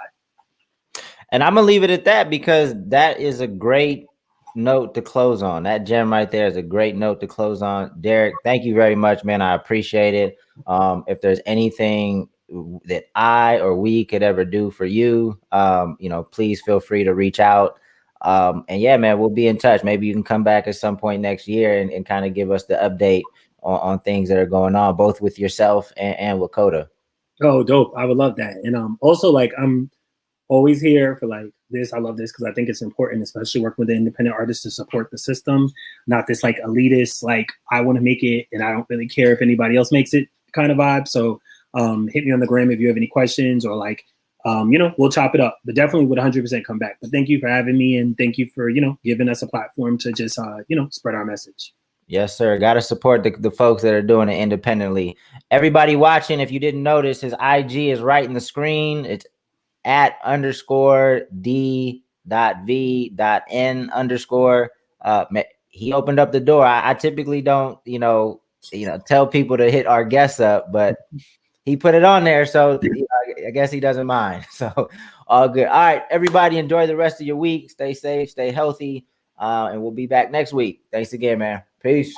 And I'm going to leave it at that because that is a great note to close on. That gem right there is a great note to close on. Deryck, thank you very much, man. I appreciate it. If there's anything that I or we could ever do for you, you know, please feel free to reach out. And yeah, man, we'll be in touch. Maybe you can come back at some point next year and kind of give us the update on things that are going on, both with yourself and with Coda. Oh, dope. I would love that. And also, like, I'm always here for like this. I love this because I think it's important, especially working with the independent artists, to support the system, not this like elitist, like I want to make it and I don't really care if anybody else makes it kind of vibe. So hit me on the gram if you have any questions or like, you know, we'll chop it up, but definitely would 100% come back. But thank you for having me. And thank you for, you know, giving us a platform to just, you know, spread our message. Yes, sir. Got to support the folks that are doing it independently. Everybody watching, if you didn't notice, his IG is right in the screen. It's @D.V.N_. He opened up the door. I typically don't, you know, tell people to hit our guests up, but he put it on there, so I guess he doesn't mind. So all good. All right, everybody, enjoy the rest of your week. Stay safe, stay healthy, and we'll be back next week. Thanks again, man. Peace.